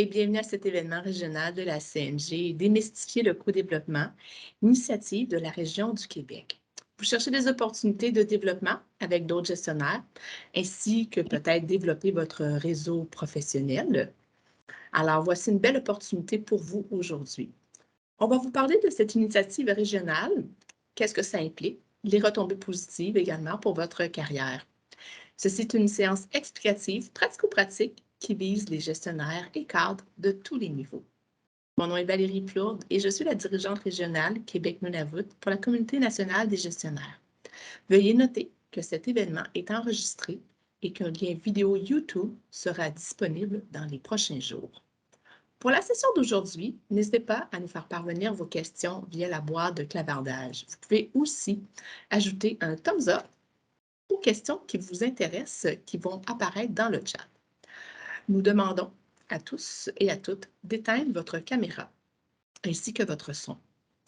et bienvenue à cet événement régional de la CNG Démystifier le co-développement, initiative de la région du Québec. Vous cherchez des opportunités de développement avec d'autres gestionnaires, ainsi que peut-être développer votre réseau professionnel. Alors, voici une belle opportunité pour vous aujourd'hui. On va vous parler de cette initiative régionale, qu'est-ce que ça implique, les retombées positives également pour votre carrière. Ceci est une séance explicative pratico-pratique qui vise les gestionnaires et cadres de tous les niveaux. Mon nom est Valérie Plourde et je suis la dirigeante régionale Québec-Nunavut pour la Communauté nationale des gestionnaires. Veuillez noter que cet événement est enregistré et qu'un lien vidéo YouTube sera disponible dans les prochains jours. Pour la session d'aujourd'hui, n'hésitez pas à nous faire parvenir vos questions via la boîte de clavardage. Vous pouvez aussi ajouter un thumbs up aux questions qui vous intéressent qui vont apparaître dans le chat. Nous demandons à tous et à toutes d'éteindre votre caméra ainsi que votre son.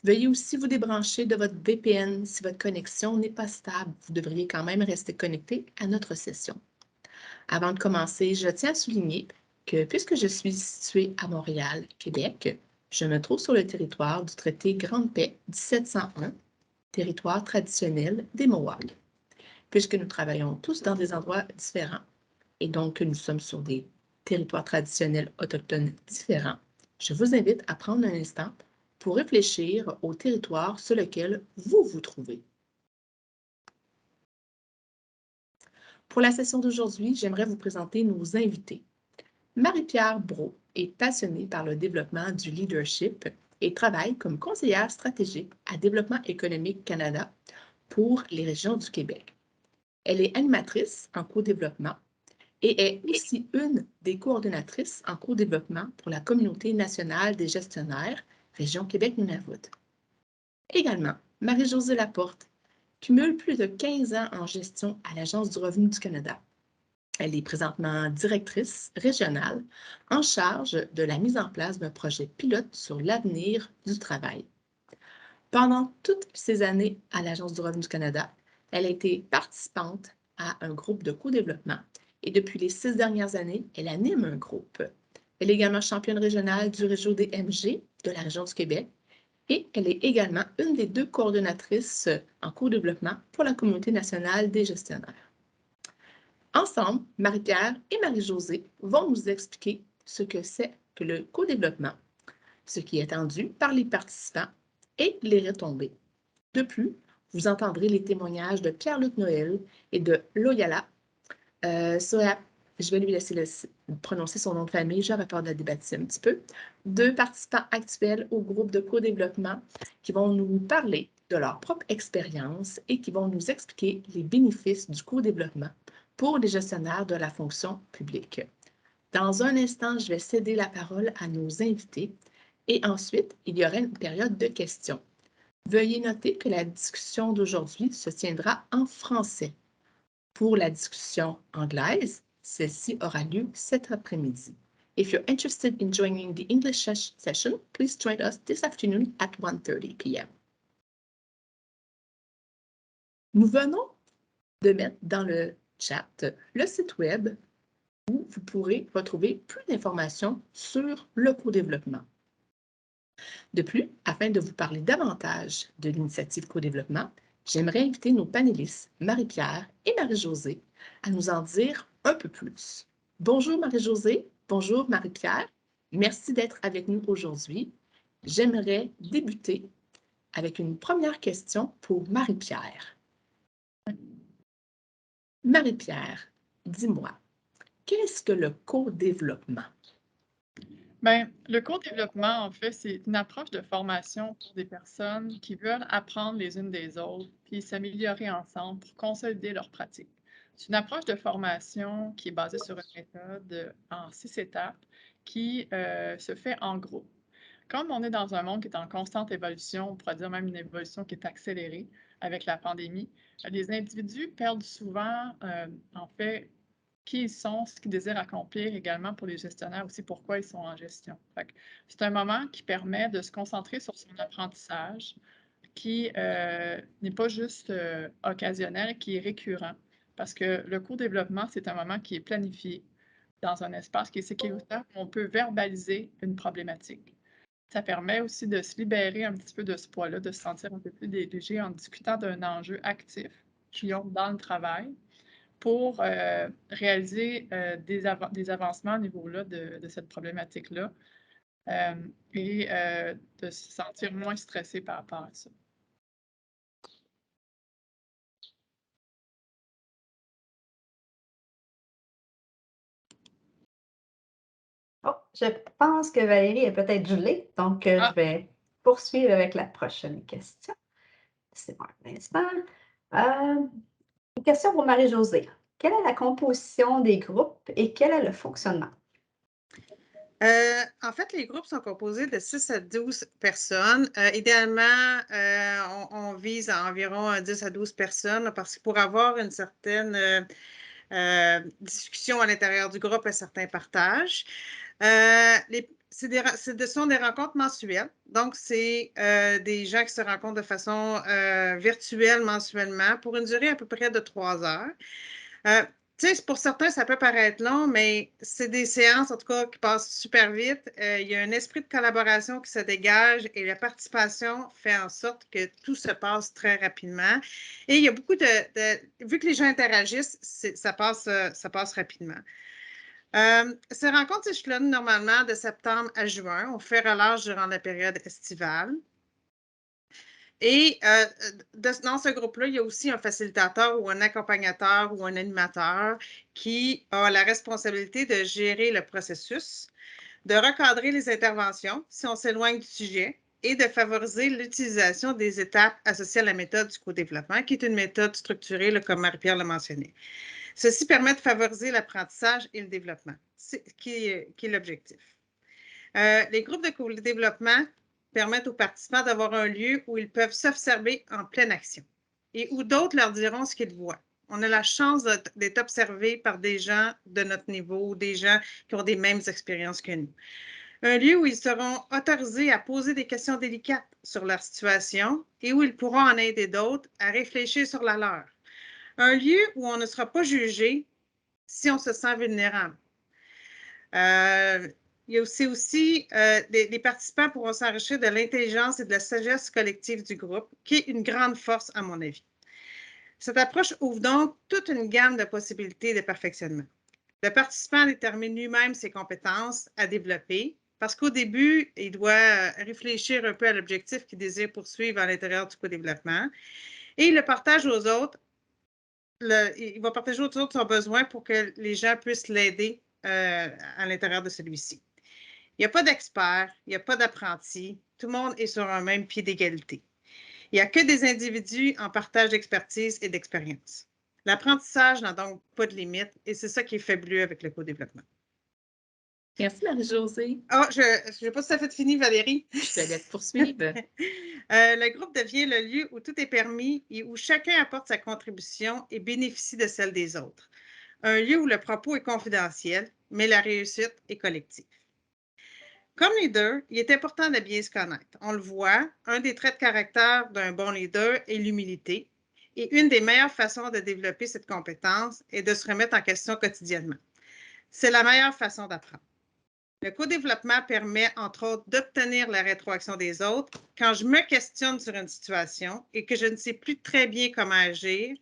Veuillez aussi vous débrancher de votre VPN si votre connexion n'est pas stable. Vous devriez quand même rester connecté à notre session. Avant de commencer, je tiens à souligner que puisque je suis située à Montréal, Québec, je me trouve sur le territoire du traité Grande Paix 1701, territoire traditionnel des Mohawks. Puisque nous travaillons tous dans des endroits différents et donc que nous sommes sur des territoires traditionnels autochtones différents, je vous invite à prendre un instant pour réfléchir au territoire sur lequel vous vous trouvez. Pour la session d'aujourd'hui, j'aimerais vous présenter nos invités. Marie-Pierre Brault est passionnée par le développement du leadership et travaille comme conseillère stratégique à Développement économique Canada pour les régions du Québec. Elle est animatrice en co-développement et est aussi une des coordonnatrices en co-développement pour la Communauté nationale des gestionnaires, Région Québec-Nunavut. Également, Marie-Josée Laporte cumule plus de 15 ans en gestion à l'Agence du revenu du Canada. Elle est présentement directrice régionale en charge de la mise en place d'un projet pilote sur l'avenir du travail. Pendant toutes ces années à l'Agence du revenu du Canada, elle a été participante à un groupe de co-développement et depuis les 6 dernières années, elle anime un groupe. Elle est également championne régionale du réseau des MG de la région du Québec et elle est également une des 2 coordonnatrices en co-développement pour la Communauté nationale des gestionnaires. Ensemble, Marie-Pierre et Marie-Josée vont nous expliquer ce que c'est que le co-développement, ce qui est attendu par les participants et les retombées. De plus, vous entendrez les témoignages de Pierre-Luc Noël et de Loyala Soya. Je vais lui laisser prononcer son nom de famille, j'aurais peur de la débaptiser un petit peu. 2 participants actuels au groupe de co-développement qui vont nous parler de leur propre expérience et qui vont nous expliquer les bénéfices du co-développement pour les gestionnaires de la fonction publique. Dans un instant, je vais céder la parole à nos invités et ensuite, il y aura une période de questions. Veuillez noter que la discussion d'aujourd'hui se tiendra en français. Pour la discussion anglaise, celle-ci aura lieu cet après-midi. If you're interested in joining the English session, please join us this afternoon at 1:30 p.m. Nous venons de mettre dans le chat le site web où vous pourrez retrouver plus d'informations sur le co-développement. De plus, afin de vous parler davantage de l'initiative co-développement, j'aimerais inviter nos panélistes, Marie-Pierre et Marie-Josée, à nous en dire un peu plus. Bonjour Marie-Josée, bonjour Marie-Pierre, merci d'être avec nous aujourd'hui. J'aimerais débuter avec une première question pour Marie-Pierre. Marie-Pierre, dis-moi, qu'est-ce que le co-développement? Bien, le co-développement, en fait, c'est une approche de formation pour des personnes qui veulent apprendre les unes des autres, puis s'améliorer ensemble pour consolider leurs pratiques. C'est une approche de formation qui est basée sur une méthode en 6 étapes qui se fait en groupe. Comme on est dans un monde qui est en constante évolution, on pourrait dire même une évolution qui est accélérée avec la pandémie, les individus perdent souvent, en fait, qui ils sont, ce qu'ils désirent accomplir également pour les gestionnaires aussi, pourquoi ils sont en gestion. C'est un moment qui permet de se concentrer sur son apprentissage, qui n'est pas juste occasionnel, qui est récurrent. Parce que le co-développement, c'est un moment qui est planifié dans un espace qui est sécuritaire où on peut verbaliser une problématique. Ça permet aussi de se libérer un petit peu de ce poids-là, de se sentir un peu plus léger en discutant d'un enjeu actif qu'ils ont dans le travail pour réaliser des avancements au niveau-là de cette problématique-là et de se sentir moins stressé par rapport à ça. Oh, je pense que Valérie est peut-être gelée, donc je vais poursuivre avec la prochaine question. C'est moi un instant. Une question pour Marie-Josée. Quelle est la composition des groupes et quel est le fonctionnement? En fait, les groupes sont composés de 6 à 12 personnes. Idéalement, on vise à environ 10 à 12 personnes parce que pour avoir une certaine discussion à l'intérieur du groupe, un certain partage. Ce sont des rencontres mensuelles. Donc, c'est des gens qui se rencontrent de façon virtuelle mensuellement pour une durée à peu près de 3 heures. Tu sais, pour certains, ça peut paraître long, mais c'est des séances, en tout cas, qui passent super vite. Il y a un esprit de collaboration qui se dégage et la participation fait en sorte que tout se passe très rapidement. Et il y a beaucoup vu que les gens interagissent, ça passe rapidement. Ces rencontres s'échelonnent normalement de septembre à juin. On fait relâche durant la période estivale. Et dans ce groupe-là, il y a aussi un facilitateur ou un accompagnateur ou un animateur qui a la responsabilité de gérer le processus, de recadrer les interventions si on s'éloigne du sujet et de favoriser l'utilisation des étapes associées à la méthode du co-développement, qui est une méthode structurée, là, comme Marie-Pierre l'a mentionné. Ceci permet de favoriser l'apprentissage et le développement, qui est l'objectif. Les groupes de co-développement permettent aux participants d'avoir un lieu où ils peuvent s'observer en pleine action et où d'autres leur diront ce qu'ils voient. On a la chance d'être observé par des gens de notre niveau ou des gens qui ont des mêmes expériences que nous. Un lieu où ils seront autorisés à poser des questions délicates sur leur situation et où ils pourront en aider d'autres à réfléchir sur la leur. Un lieu où on ne sera pas jugé si on se sent vulnérable. Il y a aussi les participants pourront s'enrichir de l'intelligence et de la sagesse collective du groupe, qui est une grande force à mon avis. Cette approche ouvre donc toute une gamme de possibilités de perfectionnement. Le participant détermine lui-même ses compétences à développer parce qu'au début, il doit réfléchir un peu à l'objectif qu'il désire poursuivre à l'intérieur du co-développement et il le partage aux autres. Il va partager aux autres son besoin pour que les gens puissent l'aider à l'intérieur de celui-ci. Il n'y a pas d'expert, il n'y a pas d'apprenti. Tout le monde est sur un même pied d'égalité. Il n'y a que des individus en partage d'expertise et d'expérience. L'apprentissage n'a donc pas de limite et c'est ça qui est fabuleux avec le co-développement. Merci, Marie-Josée. Je n'ai pas tout à fait fini, Valérie. Je te laisse poursuivre. Le groupe devient le lieu où tout est permis et où chacun apporte sa contribution et bénéficie de celle des autres. Un lieu où le propos est confidentiel, mais la réussite est collective. Comme leader, il est important de bien se connaître. On le voit, un des traits de caractère d'un bon leader est l'humilité. Et une des meilleures façons de développer cette compétence est de se remettre en question quotidiennement. C'est la meilleure façon d'apprendre. Le co-développement permet, entre autres, d'obtenir la rétroaction des autres quand je me questionne sur une situation et que je ne sais plus très bien comment agir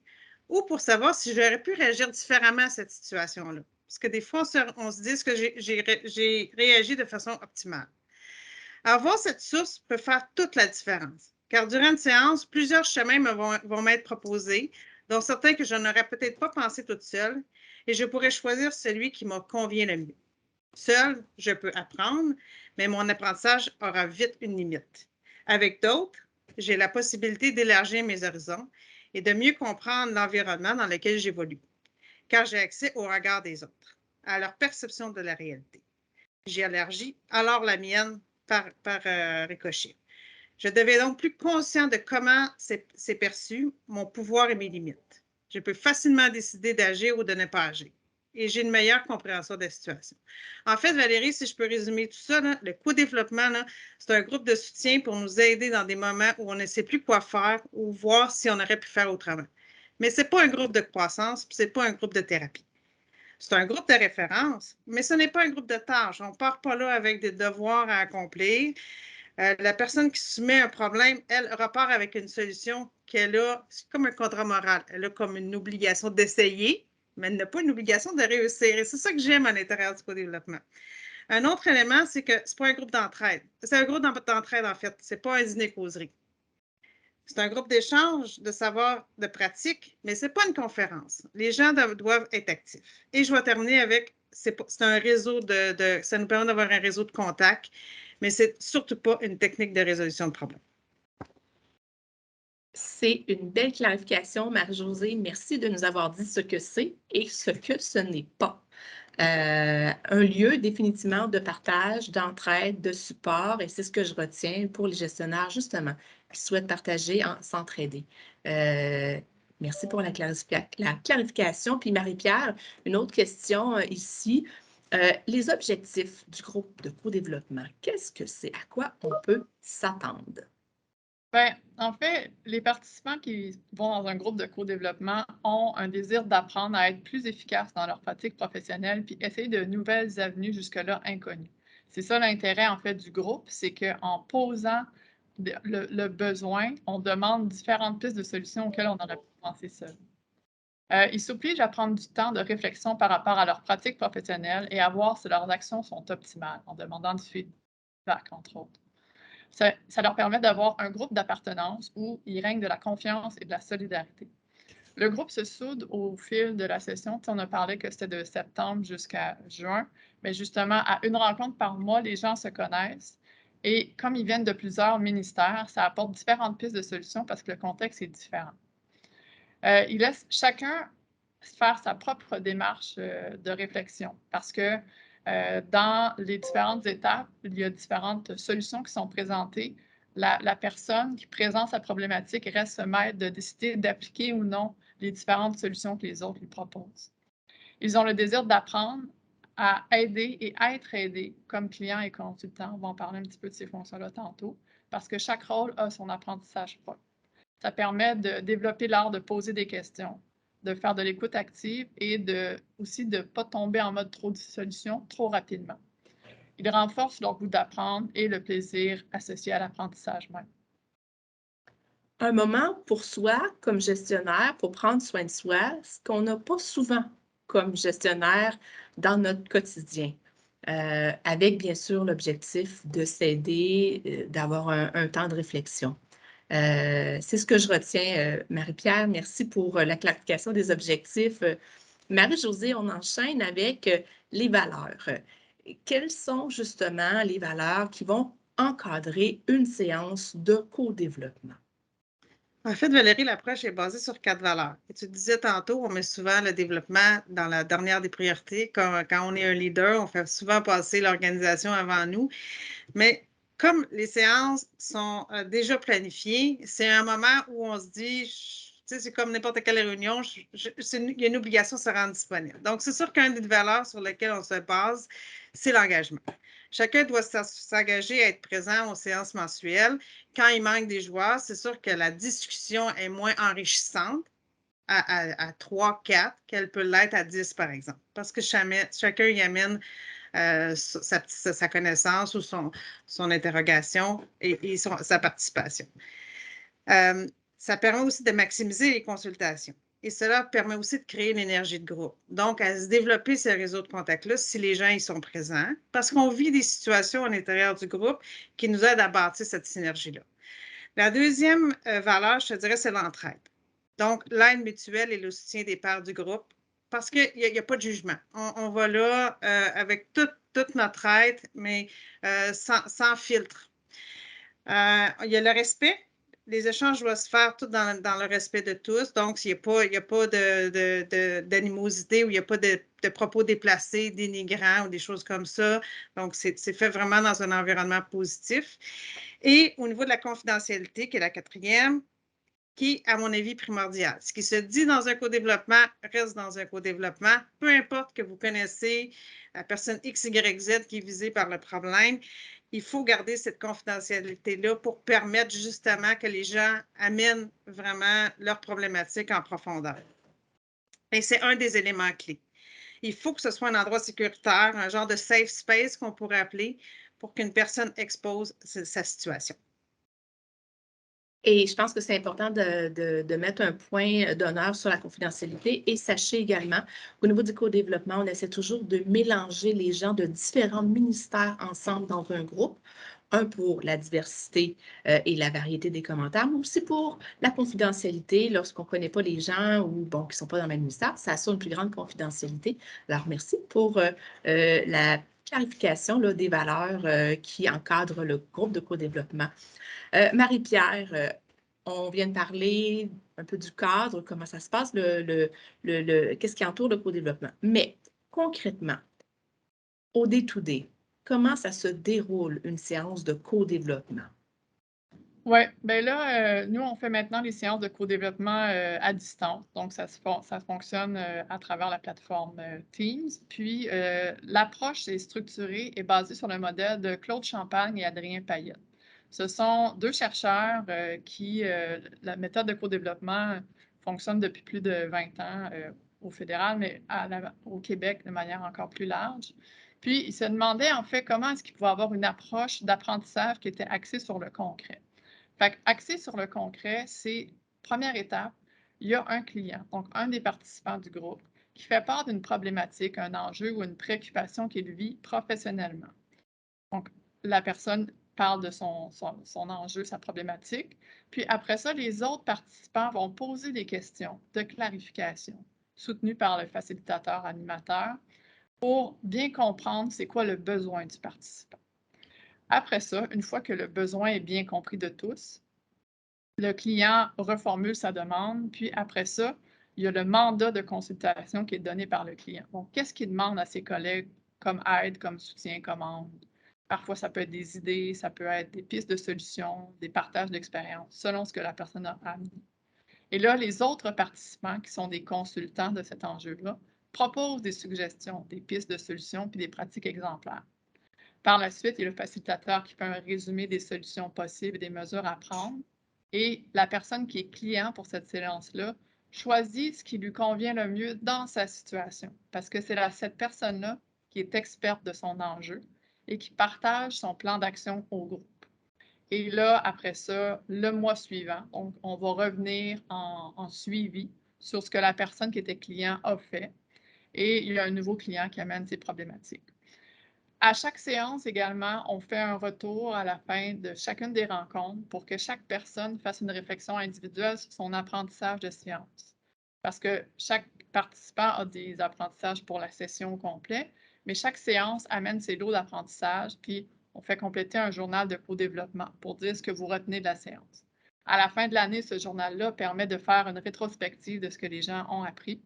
ou pour savoir si j'aurais pu réagir différemment à cette situation-là. Parce que des fois, on se dit que j'ai réagi de façon optimale. Avoir cette source peut faire toute la différence, car durant une séance, plusieurs chemins vont m'être proposés, dont certains que je n'aurais peut-être pas pensé toute seule, et je pourrais choisir celui qui me convient le mieux. Seul, je peux apprendre, mais mon apprentissage aura vite une limite. Avec d'autres, j'ai la possibilité d'élargir mes horizons et de mieux comprendre l'environnement dans lequel j'évolue, car j'ai accès au regard des autres, à leur perception de la réalité. J'ai élargi alors la mienne par ricochet. Je deviens donc plus conscient de comment c'est perçu, mon pouvoir et mes limites. Je peux facilement décider d'agir ou de ne pas agir. Et j'ai une meilleure compréhension de la situation. En fait, Valérie, si je peux résumer tout ça, là, le co-développement, c'est un groupe de soutien pour nous aider dans des moments où on ne sait plus quoi faire ou voir si on aurait pu faire autrement. Mais ce n'est pas un groupe de croissance, ce n'est pas un groupe de thérapie. C'est un groupe de référence, mais ce n'est pas un groupe de tâches. On ne part pas là avec des devoirs à accomplir. La personne qui soumet un problème, elle repart avec une solution qu'elle a, c'est comme un contrat moral. Elle a comme une obligation d'essayer, mais elle n'a pas une obligation de réussir. Et c'est ça que j'aime à l'intérieur du co-développement. Un autre élément, c'est que ce n'est pas un groupe d'entraide. C'est un groupe d'entraide, en fait. Ce n'est pas un dîner-causerie. C'est un groupe d'échange, de savoir, de pratique, mais ce n'est pas une conférence. Les gens doivent être actifs. Et je vais terminer avec, c'est un réseau ça nous permet d'avoir un réseau de contacts, mais ce n'est surtout pas une technique de résolution de problèmes. C'est une belle clarification, Marie-Josée. Merci de nous avoir dit ce que c'est et ce que ce n'est pas. Un lieu définitivement de partage, d'entraide, de support, et c'est ce que je retiens pour les gestionnaires, justement, qui souhaitent partager, s'entraider. Merci pour la clarification. Puis Marie-Pierre, une autre question ici. Les objectifs du groupe de co-développement, qu'est-ce que c'est? À quoi on peut s'attendre? Bien, en fait, les participants qui vont dans un groupe de co-développement ont un désir d'apprendre à être plus efficaces dans leur pratique professionnelle puis essayer de nouvelles avenues jusque-là inconnues. C'est ça l'intérêt, en fait, du groupe, c'est qu'en posant le besoin, on demande différentes pistes de solutions auxquelles on aurait pu penser seul. Ils s'obligent à prendre du temps de réflexion par rapport à leur pratique professionnelle et à voir si leurs actions sont optimales, en demandant du feedback, entre autres. Ça leur permet d'avoir un groupe d'appartenance où il règne de la confiance et de la solidarité. Le groupe se soude au fil de la session. On a parlé que c'était de septembre jusqu'à juin, mais justement, à une rencontre par mois, les gens se connaissent. Et comme ils viennent de plusieurs ministères, ça apporte différentes pistes de solutions parce que le contexte est différent. Ils laissent chacun faire sa propre démarche de réflexion parce que dans les différentes étapes, il y a différentes solutions qui sont présentées. La personne qui présente sa problématique reste maître de décider d'appliquer ou non les différentes solutions que les autres lui proposent. Ils ont le désir d'apprendre à aider et à être aidés comme clients et consultants. On va en parler un petit peu de ces fonctions-là tantôt, parce que chaque rôle a son apprentissage propre. Ça permet de développer l'art de poser des questions, de faire de l'écoute active et aussi de ne pas tomber en mode trop de solutions trop rapidement. Il renforce leur goût d'apprendre et le plaisir associé à l'apprentissage même. Un moment pour soi, comme gestionnaire, pour prendre soin de soi, ce qu'on n'a pas souvent comme gestionnaire dans notre quotidien, avec bien sûr l'objectif de s'aider, d'avoir un temps de réflexion. C'est ce que je retiens, Marie-Pierre. Merci pour la clarification des objectifs. Marie-Josée, on enchaîne avec les valeurs. Quelles sont justement les valeurs qui vont encadrer une séance de co-développement? En fait, Valérie, l'approche est basée sur 4 valeurs. Et tu disais tantôt, on met souvent le développement dans la dernière des priorités. Quand on est un leader, on fait souvent passer l'organisation avant nous. Mais comme les séances sont déjà planifiées, c'est un moment où on se dit, tu sais, c'est comme n'importe quelle réunion, il y a une obligation de se rendre disponible. Donc, c'est sûr qu'une des valeurs sur lesquelles on se base, c'est l'engagement. Chacun doit s'engager à être présent aux séances mensuelles. Quand il manque des joueurs, c'est sûr que la discussion est moins enrichissante à 3, 4 qu'elle peut l'être à 10, par exemple, parce que chacun y amène sa connaissance ou son interrogation et sa participation. Ça permet aussi de maximiser les consultations. Et cela permet aussi de créer une énergie de groupe. Donc, à se développer ce réseau de contacts-là si les gens y sont présents, parce qu'on vit des situations à l'intérieur du groupe qui nous aident à bâtir cette synergie-là. La deuxième valeur, je te dirais, c'est l'entraide. Donc, l'aide mutuelle et le soutien des pairs du groupe, parce qu'il n'y a pas de jugement. On va là avec toute notre aide, mais sans filtre. Il y a le respect. Les échanges doivent se faire tout dans le respect de tous. Donc, il n'y a pas d'animosité ou il n'y a pas de propos déplacés, dénigrants ou des choses comme ça. Donc, c'est fait vraiment dans un environnement positif. Et au niveau de la confidentialité, qui est la quatrième, qui est, à mon avis, primordial. Ce qui se dit dans un co-développement reste dans un co-développement. Peu importe que vous connaissez la personne X, Y, Z qui est visée par le problème, il faut garder cette confidentialité-là pour permettre justement que les gens amènent vraiment leurs problématiques en profondeur. Et c'est un des éléments clés. Il faut que ce soit un endroit sécuritaire, un genre de safe space qu'on pourrait appeler, pour qu'une personne expose sa situation. Et je pense que c'est important de mettre un point d'honneur sur la confidentialité. Et sachez également qu'au niveau du co-développement, on essaie toujours de mélanger les gens de différents ministères ensemble dans un groupe. Un pour la diversité et la variété des commentaires, mais aussi pour la confidentialité lorsqu'on ne connaît pas les gens ou bon, qui ne sont pas dans le même ministère. Ça assure une plus grande confidentialité. Alors, merci pour la clarification là, des valeurs qui encadrent le groupe de co-développement. Marie-Pierre, on vient de parler un peu du cadre, comment ça se passe, qu'est-ce qui entoure le co-développement. Mais concrètement, au day-to-day, comment ça se déroule une séance de co-développement? Oui, bien là, nous, on fait maintenant les séances de co-développement à distance. Donc, ça fonctionne à travers la plateforme Teams. Puis, l'approche est structurée et basée sur le modèle de Claude Champagne et Adrien Payette. Ce sont deux chercheurs qui, la méthode de co-développement fonctionne depuis plus de 20 ans au fédéral, mais au Québec de manière encore plus large. Puis, ils se demandaient en fait comment est-ce qu'ils pouvaient avoir une approche d'apprentissage qui était axée sur le concret. Fait axé sur le concret, c'est première étape, il y a un client, donc un des participants du groupe, qui fait part d'une problématique, un enjeu ou une préoccupation qu'il vit professionnellement. Donc, la personne parle de son enjeu, sa problématique. Puis après ça, les autres participants vont poser des questions de clarification, soutenues par le facilitateur animateur, pour bien comprendre c'est quoi le besoin du participant. Après ça, une fois que le besoin est bien compris de tous, le client reformule sa demande, puis après ça, il y a le mandat de consultation qui est donné par le client. Donc, qu'est-ce qu'il demande à ses collègues comme aide, comme soutien, comme aide? Parfois, ça peut être des idées, ça peut être des pistes de solutions, des partages d'expériences, selon ce que la personne a amené. Et là, les autres participants, qui sont des consultants de cet enjeu-là, proposent des suggestions, des pistes de solutions, puis des pratiques exemplaires. Par la suite, il y a le facilitateur qui fait un résumé des solutions possibles et des mesures à prendre. Et la personne qui est client pour cette séance-là choisit ce qui lui convient le mieux dans sa situation, parce que c'est cette personne-là qui est experte de son enjeu et qui partage son plan d'action au groupe. Et là, après ça, le mois suivant, on va revenir en suivi sur ce que la personne qui était client a fait. Et il y a un nouveau client qui amène ses problématiques. À chaque séance également, on fait un retour à la fin de chacune des rencontres pour que chaque personne fasse une réflexion individuelle sur son apprentissage de séance. Parce que chaque participant a des apprentissages pour la session au complet, mais chaque séance amène ses lots d'apprentissage, puis on fait compléter un journal de co-développement pour dire ce que vous retenez de la séance. À la fin de l'année, ce journal-là permet de faire une rétrospective de ce que les gens ont appris.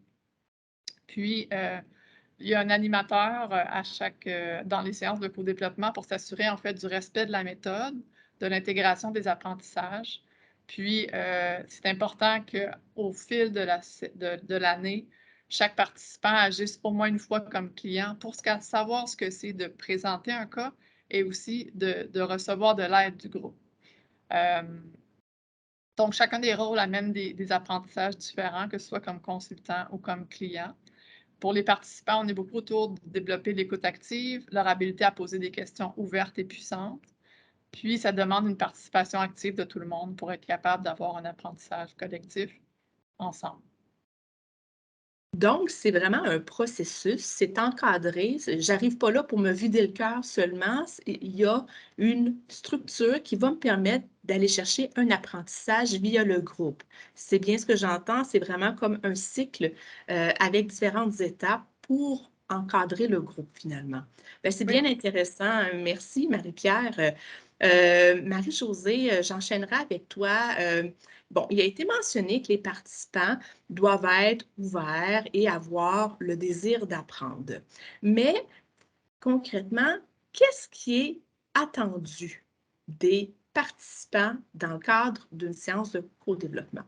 Puis, il y a un animateur dans les séances de co-développement pour s'assurer en fait du respect de la méthode, de l'intégration des apprentissages. Puis, c'est important qu'au fil de l'année, chaque participant agisse au moins une fois comme client pour savoir ce que c'est de présenter un cas et aussi de recevoir de l'aide du groupe. Donc, chacun des rôles amène des apprentissages différents, que ce soit comme consultant ou comme client. Pour les participants, on est beaucoup autour de développer l'écoute active, leur habileté à poser des questions ouvertes et puissantes. Puis, ça demande une participation active de tout le monde pour être capable d'avoir un apprentissage collectif ensemble. Donc, c'est vraiment un processus, c'est encadré. J'arrive pas là pour me vider le cœur seulement. Il y a une structure qui va me permettre d'aller chercher un apprentissage via le groupe. C'est bien ce que j'entends, c'est vraiment comme un cycle avec différentes étapes pour encadrer le groupe finalement. Ben, c'est Oui. bien intéressant. Merci, Marie-Pierre. Marie-Josée, j'enchaînerai avec toi. Bon, il a été mentionné que les participants doivent être ouverts et avoir le désir d'apprendre. Mais concrètement, qu'est-ce qui est attendu des participants dans le cadre d'une séance de co-développement?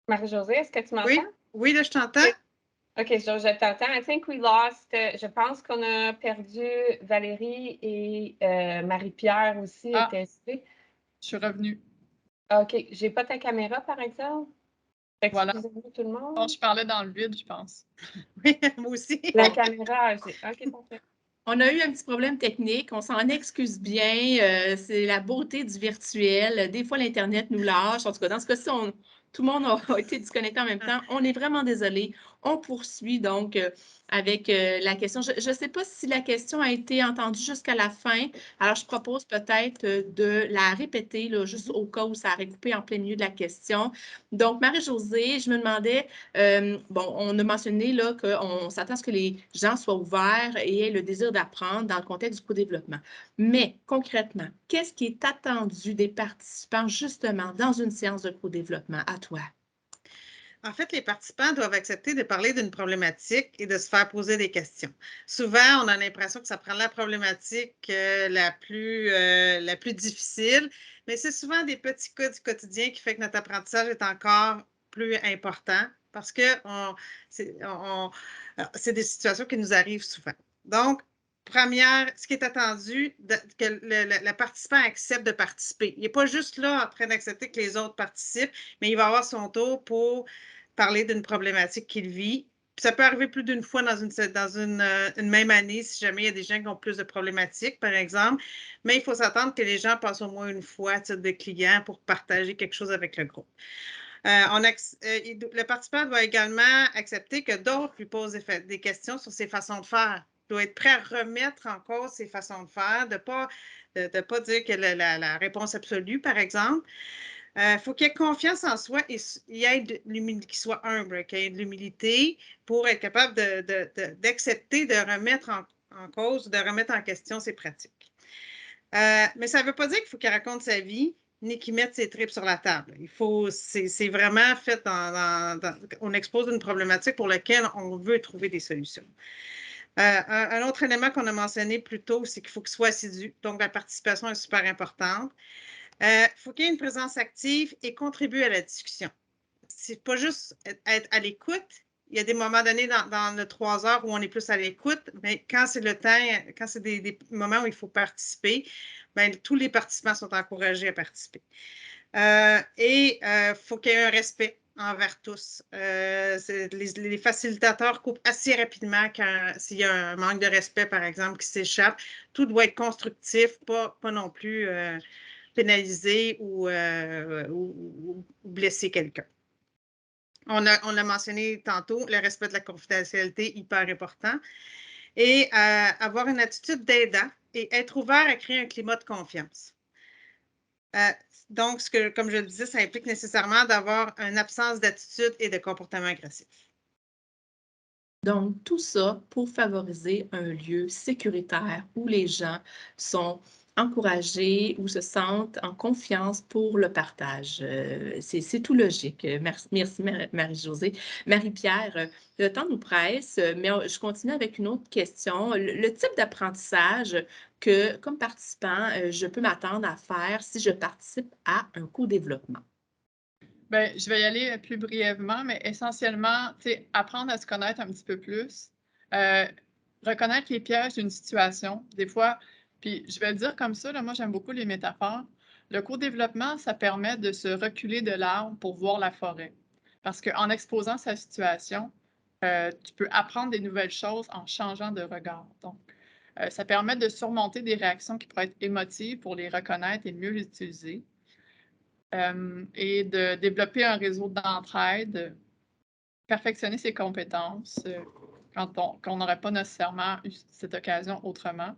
Marie-Josée, est-ce que tu m'entends? Oui, oui, là, je t'entends. OK, je t'entends. I think we lost. Je pense qu'on a perdu Valérie et Marie-Pierre aussi était ici. Je suis revenue. OK, j'ai pas ta caméra, par exemple. Voilà. Excusez-moi tout le monde. Bon, je parlais dans le vide, je pense. Oui, moi aussi. La caméra, OK, parfait. On a eu un petit problème technique, on s'en excuse bien. C'est la beauté du virtuel. Des fois, l'Internet nous lâche. En tout cas, dans ce cas-ci, tout le monde a été disconnecté en même temps. On est vraiment désolé. On poursuit donc avec la question. Je ne sais pas si la question a été entendue jusqu'à la fin. Alors, je propose peut-être de la répéter, là, juste au cas où ça a recoupé en plein milieu de la question. Donc, Marie-Josée, je me demandais, bon, on a mentionné là qu'on s'attend à ce que les gens soient ouverts et aient le désir d'apprendre dans le contexte du co-développement. Mais concrètement, qu'est-ce qui est attendu des participants justement dans une séance de co-développement à toi? En fait, les participants doivent accepter de parler d'une problématique et de se faire poser des questions. Souvent, on a l'impression que ça prend la problématique la plus difficile, mais c'est souvent des petits cas du quotidien qui fait que notre apprentissage est encore plus important parce que c'est des situations qui nous arrivent souvent. Donc, première, ce qui est attendu, que le participant accepte de participer. Il n'est pas juste là en train d'accepter que les autres participent, mais il va avoir son tour pour parler d'une problématique qu'il vit. Puis ça peut arriver plus d'une fois dans une même année, si jamais il y a des gens qui ont plus de problématiques, par exemple. Mais il faut s'attendre que les gens passent au moins une fois à titre de client pour partager quelque chose avec le groupe. Le participant doit également accepter que d'autres lui posent des questions sur ses façons de faire. Il doit être prêt à remettre en cause ses façons de faire, de ne pas dire que la réponse absolue, par exemple. Il faut qu'il ait confiance en soi et qu'il soit humble, qu'il ait de l'humilité pour être capable d'accepter de remettre en cause, de remettre en question ses pratiques. Mais ça ne veut pas dire qu'il faut qu'il raconte sa vie ni qu'il mette ses tripes sur la table. C'est vraiment fait on expose une problématique pour laquelle on veut trouver des solutions. Un autre élément qu'on a mentionné plus tôt, c'est qu'il faut qu'il soit assidu. Donc, la participation est super importante. Il faut qu'il y ait une présence active et contribuer à la discussion. C'est pas juste être à l'écoute. Il y a des moments donnés dans le 3 heures où on est plus à l'écoute, mais quand c'est le temps, quand c'est des moments où il faut participer, bien, tous les participants sont encouragés à participer. Et il faut qu'il y ait un respect envers tous. Les facilitateurs coupent assez rapidement s'il y a un manque de respect, par exemple, qui s'échappe. Tout doit être constructif, pas non plus pénaliser ou blesser quelqu'un. On l'a mentionné tantôt, le respect de la confidentialité, hyper important. Et avoir une attitude d'aidant et être ouvert à créer un climat de confiance. Donc, comme je le disais, ça implique nécessairement d'avoir une absence d'attitude et de comportement agressif. Donc, tout ça pour favoriser un lieu sécuritaire où les gens sont encouragés ou se sentent en confiance pour le partage. C'est tout logique. Merci Marie-Josée. Marie-Pierre, le temps nous presse, mais je continue avec une autre question. Le type d'apprentissage que, comme participant, je peux m'attendre à faire si je participe à un co-développement. Bien, je vais y aller plus brièvement, mais essentiellement, apprendre à se connaître un petit peu plus, reconnaître les pièges d'une situation. Des fois, puis je vais le dire comme ça, là, moi j'aime beaucoup les métaphores. Le co-développement, ça permet de se reculer de l'arbre pour voir la forêt. Parce qu'en exposant sa situation, tu peux apprendre des nouvelles choses en changeant de regard. Donc, ça permet de surmonter des réactions qui pourraient être émotives pour les reconnaître et mieux les utiliser. Et de développer un réseau d'entraide, perfectionner ses compétences quand on n'aurait pas nécessairement eu cette occasion autrement,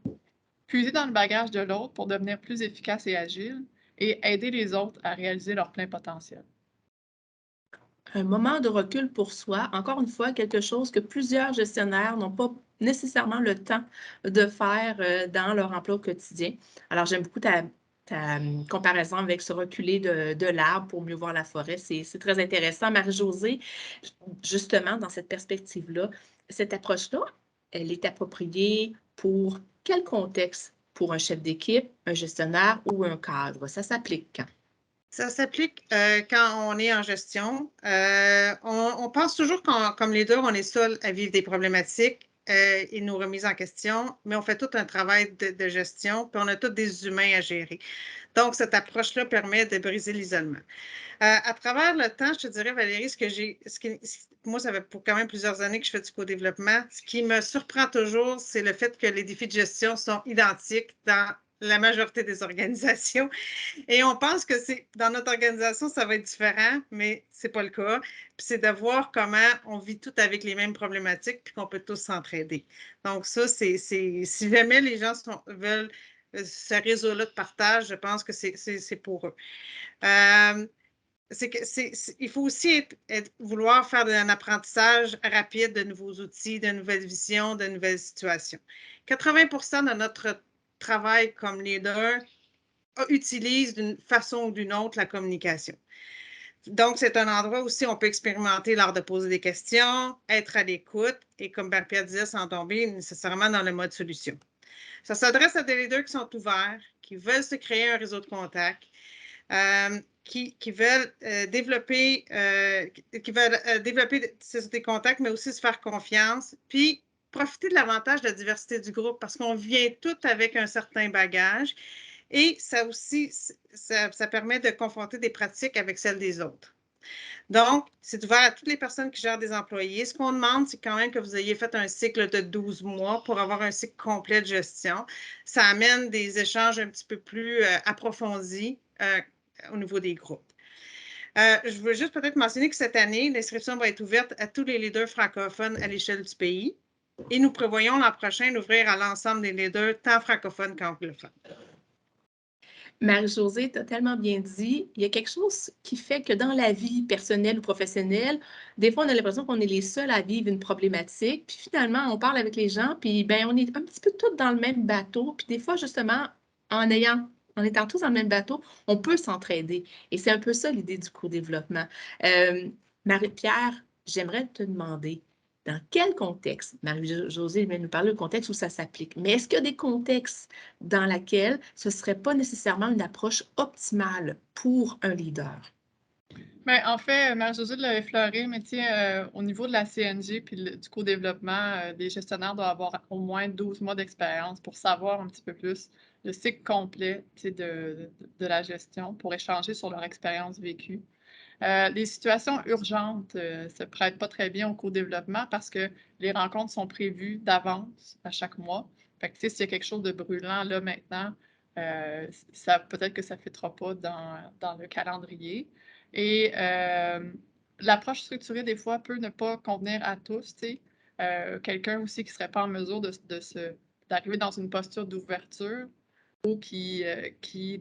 puiser dans le bagage de l'autre pour devenir plus efficace et agile et aider les autres à réaliser leur plein potentiel. Un moment de recul pour soi, encore une fois, quelque chose que plusieurs gestionnaires n'ont pas nécessairement le temps de faire dans leur emploi au quotidien. Alors, j'aime beaucoup ta comparaison avec se reculer de l'arbre pour mieux voir la forêt. C'est très intéressant. Marie-Josée, justement, dans cette perspective-là, cette approche-là, elle est appropriée pour quel contexte? Pour un chef d'équipe, un gestionnaire ou un cadre? Ça s'applique quand? Ça s'applique quand on est en gestion. On pense toujours comme leader, on est seul à vivre des problématiques et nos remises en question, mais on fait tout un travail de gestion, puis on a tous des humains à gérer. Donc, cette approche-là permet de briser l'isolement. À travers le temps, je te dirais, Valérie, moi, ça fait pour quand même plusieurs années que je fais du co-développement. Ce qui me surprend toujours, c'est le fait que les défis de gestion sont identiques dans la majorité des organisations. Et on pense que dans notre organisation, ça va être différent, mais ce n'est pas le cas. Puis c'est de voir comment on vit tout avec les mêmes problématiques puis qu'on peut tous s'entraider. Donc ça, si jamais les gens veulent ce réseau-là de partage, je pense que c'est pour eux. Il faut aussi vouloir faire un apprentissage rapide de nouveaux outils, de nouvelles visions, de nouvelles situations. 80% de notre travail comme leader utilise d'une façon ou d'une autre la communication. Donc, c'est un endroit aussi où on peut expérimenter l'art de poser des questions, être à l'écoute et, comme Marie-Pierre disait, sans tomber nécessairement dans le mode solution. Ça s'adresse à des leaders qui sont ouverts, qui veulent se créer un réseau de contacts, qui veulent développer des contacts, mais aussi se faire confiance, puis profiter de l'avantage de la diversité du groupe parce qu'on vient tous avec un certain bagage et ça aussi, ça permet de confronter des pratiques avec celles des autres. Donc, c'est ouvert à toutes les personnes qui gèrent des employés. Ce qu'on demande, c'est quand même que vous ayez fait un cycle de 12 mois pour avoir un cycle complet de gestion. Ça amène des échanges un petit peu plus approfondis au niveau des groupes. Je veux juste peut-être mentionner que cette année, l'inscription va être ouverte à tous les leaders francophones à l'échelle du pays. Et nous prévoyons l'an prochain d'ouvrir à l'ensemble des leaders, tant francophones qu'anglophones. Marie-Josée, tu as tellement bien dit, il y a quelque chose qui fait que dans la vie personnelle ou professionnelle, des fois, on a l'impression qu'on est les seuls à vivre une problématique, puis finalement, on parle avec les gens, puis ben, on est un petit peu tous dans le même bateau, puis des fois, justement, en étant tous dans le même bateau, on peut s'entraider. Et c'est un peu ça l'idée du co-développement. Marie-Pierre, j'aimerais te demander, dans quel contexte, Marie-Josée vient nous parler du contexte où ça s'applique, mais est-ce qu'il y a des contextes dans lesquels ce ne serait pas nécessairement une approche optimale pour un leader? Bien, en fait, Marie-Josée l'a effleuré, mais au niveau de la CNG puis du co-développement, les gestionnaires doivent avoir au moins 12 mois d'expérience pour savoir un petit peu plus le cycle complet de la gestion pour échanger sur leur expérience vécue. Les situations urgentes ne se prêtent pas très bien au co-développement parce que les rencontres sont prévues d'avance à chaque mois. Fait que, s'il y a quelque chose de brûlant là maintenant, peut-être que ça ne fitera pas dans le calendrier. Et l'approche structurée, des fois, peut ne pas convenir à tous. Quelqu'un aussi qui ne serait pas en mesure d'arriver dans une posture d'ouverture ou qui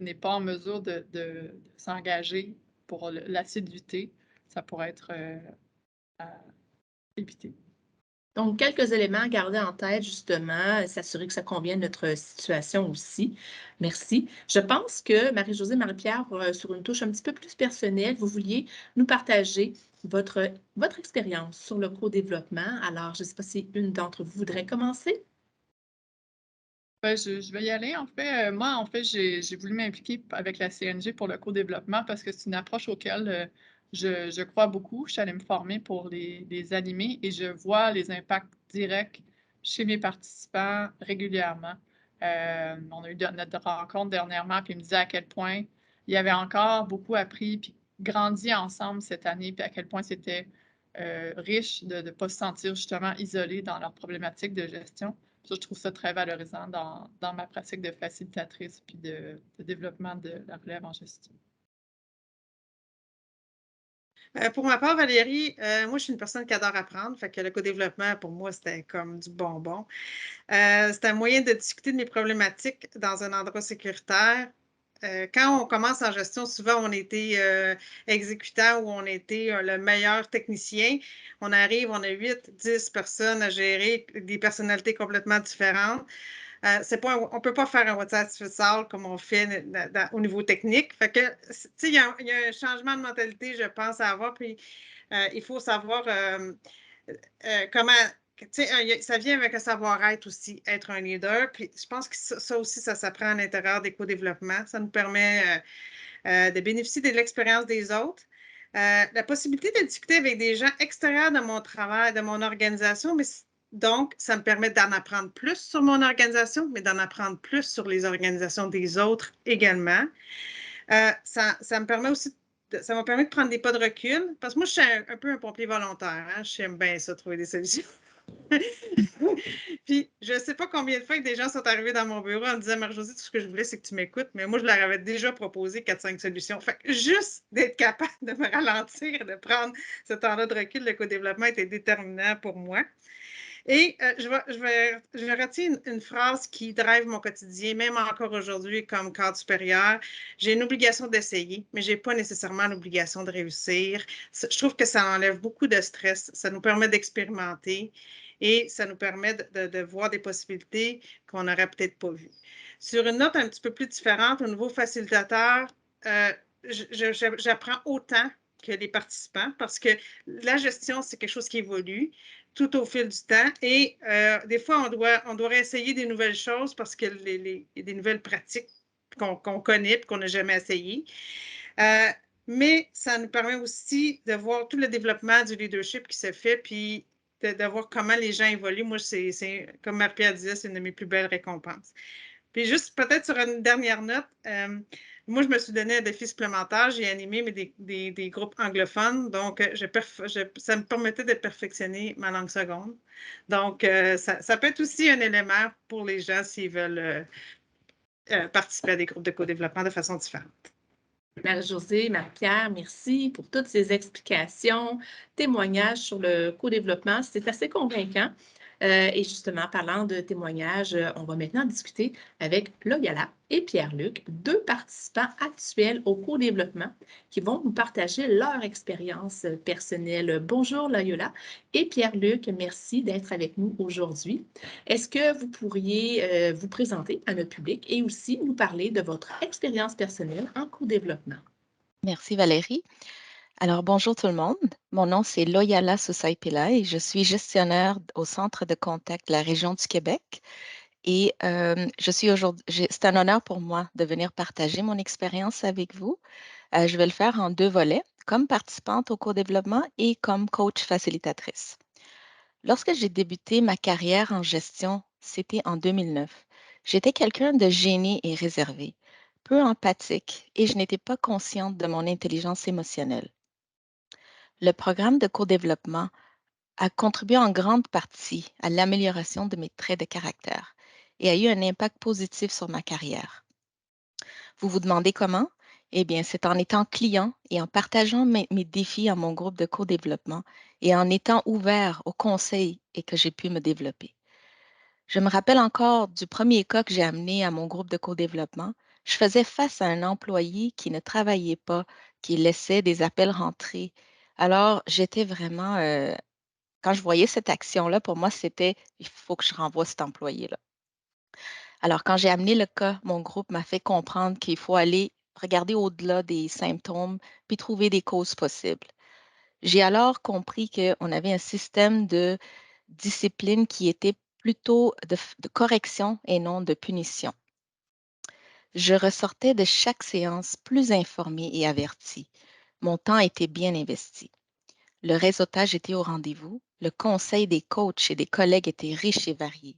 n'est pas en mesure de s'engager pour l'assiduité, ça pourrait être à éviter. Donc, quelques éléments à garder en tête, justement, s'assurer que ça convienne à notre situation aussi. Merci. Je pense que Marie-Josée, Marie-Pierre, sur une touche un petit peu plus personnelle, vous vouliez nous partager votre expérience sur le co-développement. Alors, je ne sais pas si une d'entre vous voudrait commencer. Ben, je vais y aller. En fait, moi, j'ai voulu m'impliquer avec la CNG pour le co-développement parce que c'est une approche auquel je crois beaucoup. Je suis allée me former pour les animer et je vois les impacts directs chez mes participants régulièrement. On a eu notre rencontre dernièrement, puis il me disait à quel point il y avait encore beaucoup appris, puis grandi ensemble cette année, puis à quel point c'était riche de ne pas se sentir justement isolé dans leurs problématiques de gestion. Ça, je trouve ça très valorisant dans ma pratique de facilitatrice puis de développement de la relève en gestion. Pour ma part, Valérie, moi, je suis une personne qui adore apprendre. Fait que le co-développement, pour moi, c'était comme du bonbon. C'est un moyen de discuter de mes problématiques dans un endroit sécuritaire. Quand on commence en gestion, souvent, on était exécutant ou on était le meilleur technicien. On arrive, on a 8, 10 personnes à gérer, des personnalités complètement différentes. On ne peut pas faire un WhatsApp artificial comme on fait au niveau technique. Fait que, il y a un changement de mentalité, je pense, à avoir. Puis, il faut savoir comment. Ça vient avec un savoir-être aussi, être un leader. Puis, je pense que ça aussi, ça s'apprend à l'intérieur des co-développements. Ça nous permet de bénéficier de l'expérience des autres, la possibilité de discuter avec des gens extérieurs de mon travail, de mon organisation, mais donc, ça me permet d'en apprendre plus sur mon organisation, mais d'en apprendre plus sur les organisations des autres également. Ça me permet aussi, ça m'a permis de prendre des pas de recul, parce que moi, je suis un peu un pompier volontaire. Hein? J'aime bien ça, trouver des solutions. Puis, je ne sais pas combien de fois que des gens sont arrivés dans mon bureau en me disant, Marie-Josée, tout ce que je voulais, c'est que tu m'écoutes, mais moi, je leur avais déjà proposé 4-5 solutions. Fait que juste d'être capable de me ralentir, de prendre ce temps-là de recul, le co-développement était déterminant pour moi. Et je retiens une phrase qui drive mon quotidien, même encore aujourd'hui comme cadre supérieur. J'ai une obligation d'essayer, mais je n'ai pas nécessairement l'obligation de réussir. Je trouve que ça enlève beaucoup de stress. Ça nous permet d'expérimenter et ça nous permet de voir des possibilités qu'on n'aurait peut-être pas vues. Sur une note un petit peu plus différente, au niveau facilitateur, j'apprends autant que les participants parce que la gestion, c'est quelque chose qui évolue tout au fil du temps. Et des fois, on doit essayer des nouvelles choses parce que y a des nouvelles pratiques qu'on connaît et qu'on n'a jamais essayées. Mais ça nous permet aussi de voir tout le développement du leadership qui se fait, puis de voir comment les gens évoluent. Moi, comme Marie-Pierre disait, c'est une de mes plus belles récompenses. Puis juste peut-être sur une dernière note, moi, je me suis donné un défi supplémentaire. J'ai animé des groupes anglophones. Donc, ça me permettait de perfectionner ma langue seconde. Donc, ça peut être aussi un élément pour les gens s'ils veulent participer à des groupes de co-développement de façon différente. Marie-Josée, Marie-Pierre, merci pour toutes ces explications, témoignages sur le co-développement. C'est assez convaincant. Et justement, parlant de témoignages, on va maintenant discuter avec Loyola et Pierre-Luc, deux participants actuels au co-développement qui vont nous partager leur expérience personnelle. Bonjour Loyola et Pierre-Luc, merci d'être avec nous aujourd'hui. Est-ce que vous pourriez vous présenter à notre public et aussi nous parler de votre expérience personnelle en co-développement? Merci Valérie. Alors, bonjour tout le monde. Mon nom, c'est Loyola Susai-Pillai et je suis gestionnaire au centre de contact de la région du Québec. Et c'est un honneur pour moi de venir partager mon expérience avec vous. Je vais le faire en 2 volets, comme participante au co-développement et comme coach facilitatrice. Lorsque j'ai débuté ma carrière en gestion, c'était en 2009. J'étais quelqu'un de gêné et réservé, peu empathique et je n'étais pas consciente de mon intelligence émotionnelle. Le programme de co-développement a contribué en grande partie à l'amélioration de mes traits de caractère et a eu un impact positif sur ma carrière. Vous vous demandez comment? Eh bien, c'est en étant client et en partageant mes défis à mon groupe de co-développement et en étant ouvert aux conseils et que j'ai pu me développer. Je me rappelle encore du premier cas que j'ai amené à mon groupe de co-développement. Je faisais face à un employé qui ne travaillait pas, qui laissait des appels rentrer. Alors, j'étais vraiment, quand je voyais cette action-là, pour moi, c'était, il faut que je renvoie cet employé-là. Alors, quand j'ai amené le cas, mon groupe m'a fait comprendre qu'il faut aller regarder au-delà des symptômes puis trouver des causes possibles. J'ai alors compris qu'on avait un système de discipline qui était plutôt de correction et non de punition. Je ressortais de chaque séance plus informée et avertie. Mon temps était bien investi. Le réseautage était au rendez-vous. Le conseil des coachs et des collègues était riche et varié.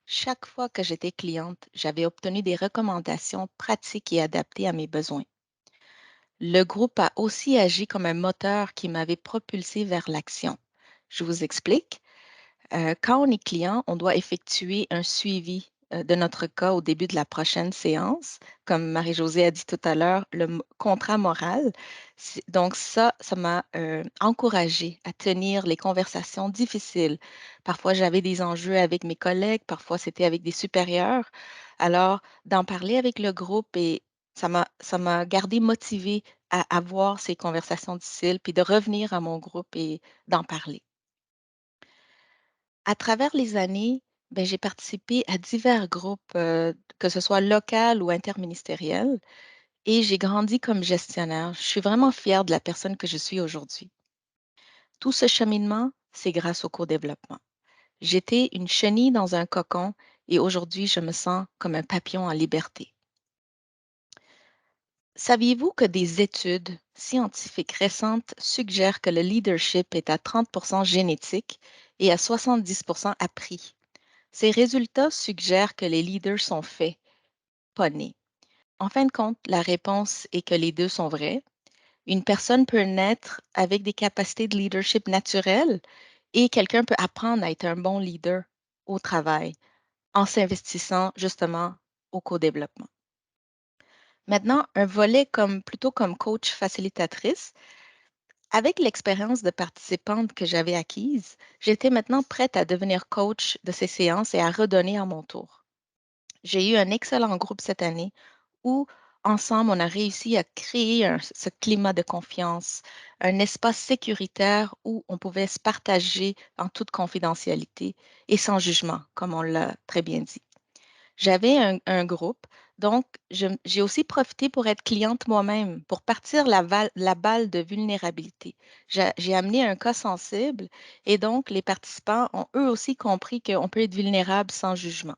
Chaque fois que j'étais cliente, j'avais obtenu des recommandations pratiques et adaptées à mes besoins. Le groupe a aussi agi comme un moteur qui m'avait propulsé vers l'action. Je vous explique. Quand on est client, on doit effectuer un suivi de notre cas au début de la prochaine séance. Comme Marie-Josée a dit tout à l'heure, le contrat moral. Donc ça m'a encouragée à tenir les conversations difficiles. Parfois, j'avais des enjeux avec mes collègues, parfois c'était avec des supérieurs. Alors, d'en parler avec le groupe et ça m'a gardé motivée à avoir ces conversations difficiles, puis de revenir à mon groupe et d'en parler. À travers les années, j'ai participé à divers groupes, que ce soit local ou interministériel, et j'ai grandi comme gestionnaire. Je suis vraiment fière de la personne que je suis aujourd'hui. Tout ce cheminement, c'est grâce au co-développement. J'étais une chenille dans un cocon et aujourd'hui, je me sens comme un papillon en liberté. Saviez-vous que des études scientifiques récentes suggèrent que le leadership est à 30% génétique et à 70% appris? Ces résultats suggèrent que les leaders sont faits, pas nés. En fin de compte, la réponse est que les deux sont vrais. Une personne peut naître avec des capacités de leadership naturelles et quelqu'un peut apprendre à être un bon leader au travail en s'investissant justement au co-développement. Maintenant, un volet plutôt comme coach facilitatrice. Avec l'expérience de participante que j'avais acquise, j'étais maintenant prête à devenir coach de ces séances et à redonner à mon tour. J'ai eu un excellent groupe cette année où, ensemble, on a réussi à créer ce climat de confiance, un espace sécuritaire où on pouvait se partager en toute confidentialité et sans jugement, comme on l'a très bien dit. J'avais un groupe, donc j'ai aussi profité pour être cliente moi-même, pour partir la balle de vulnérabilité. J'ai amené un cas sensible et donc les participants ont eux aussi compris qu'on peut être vulnérable sans jugement.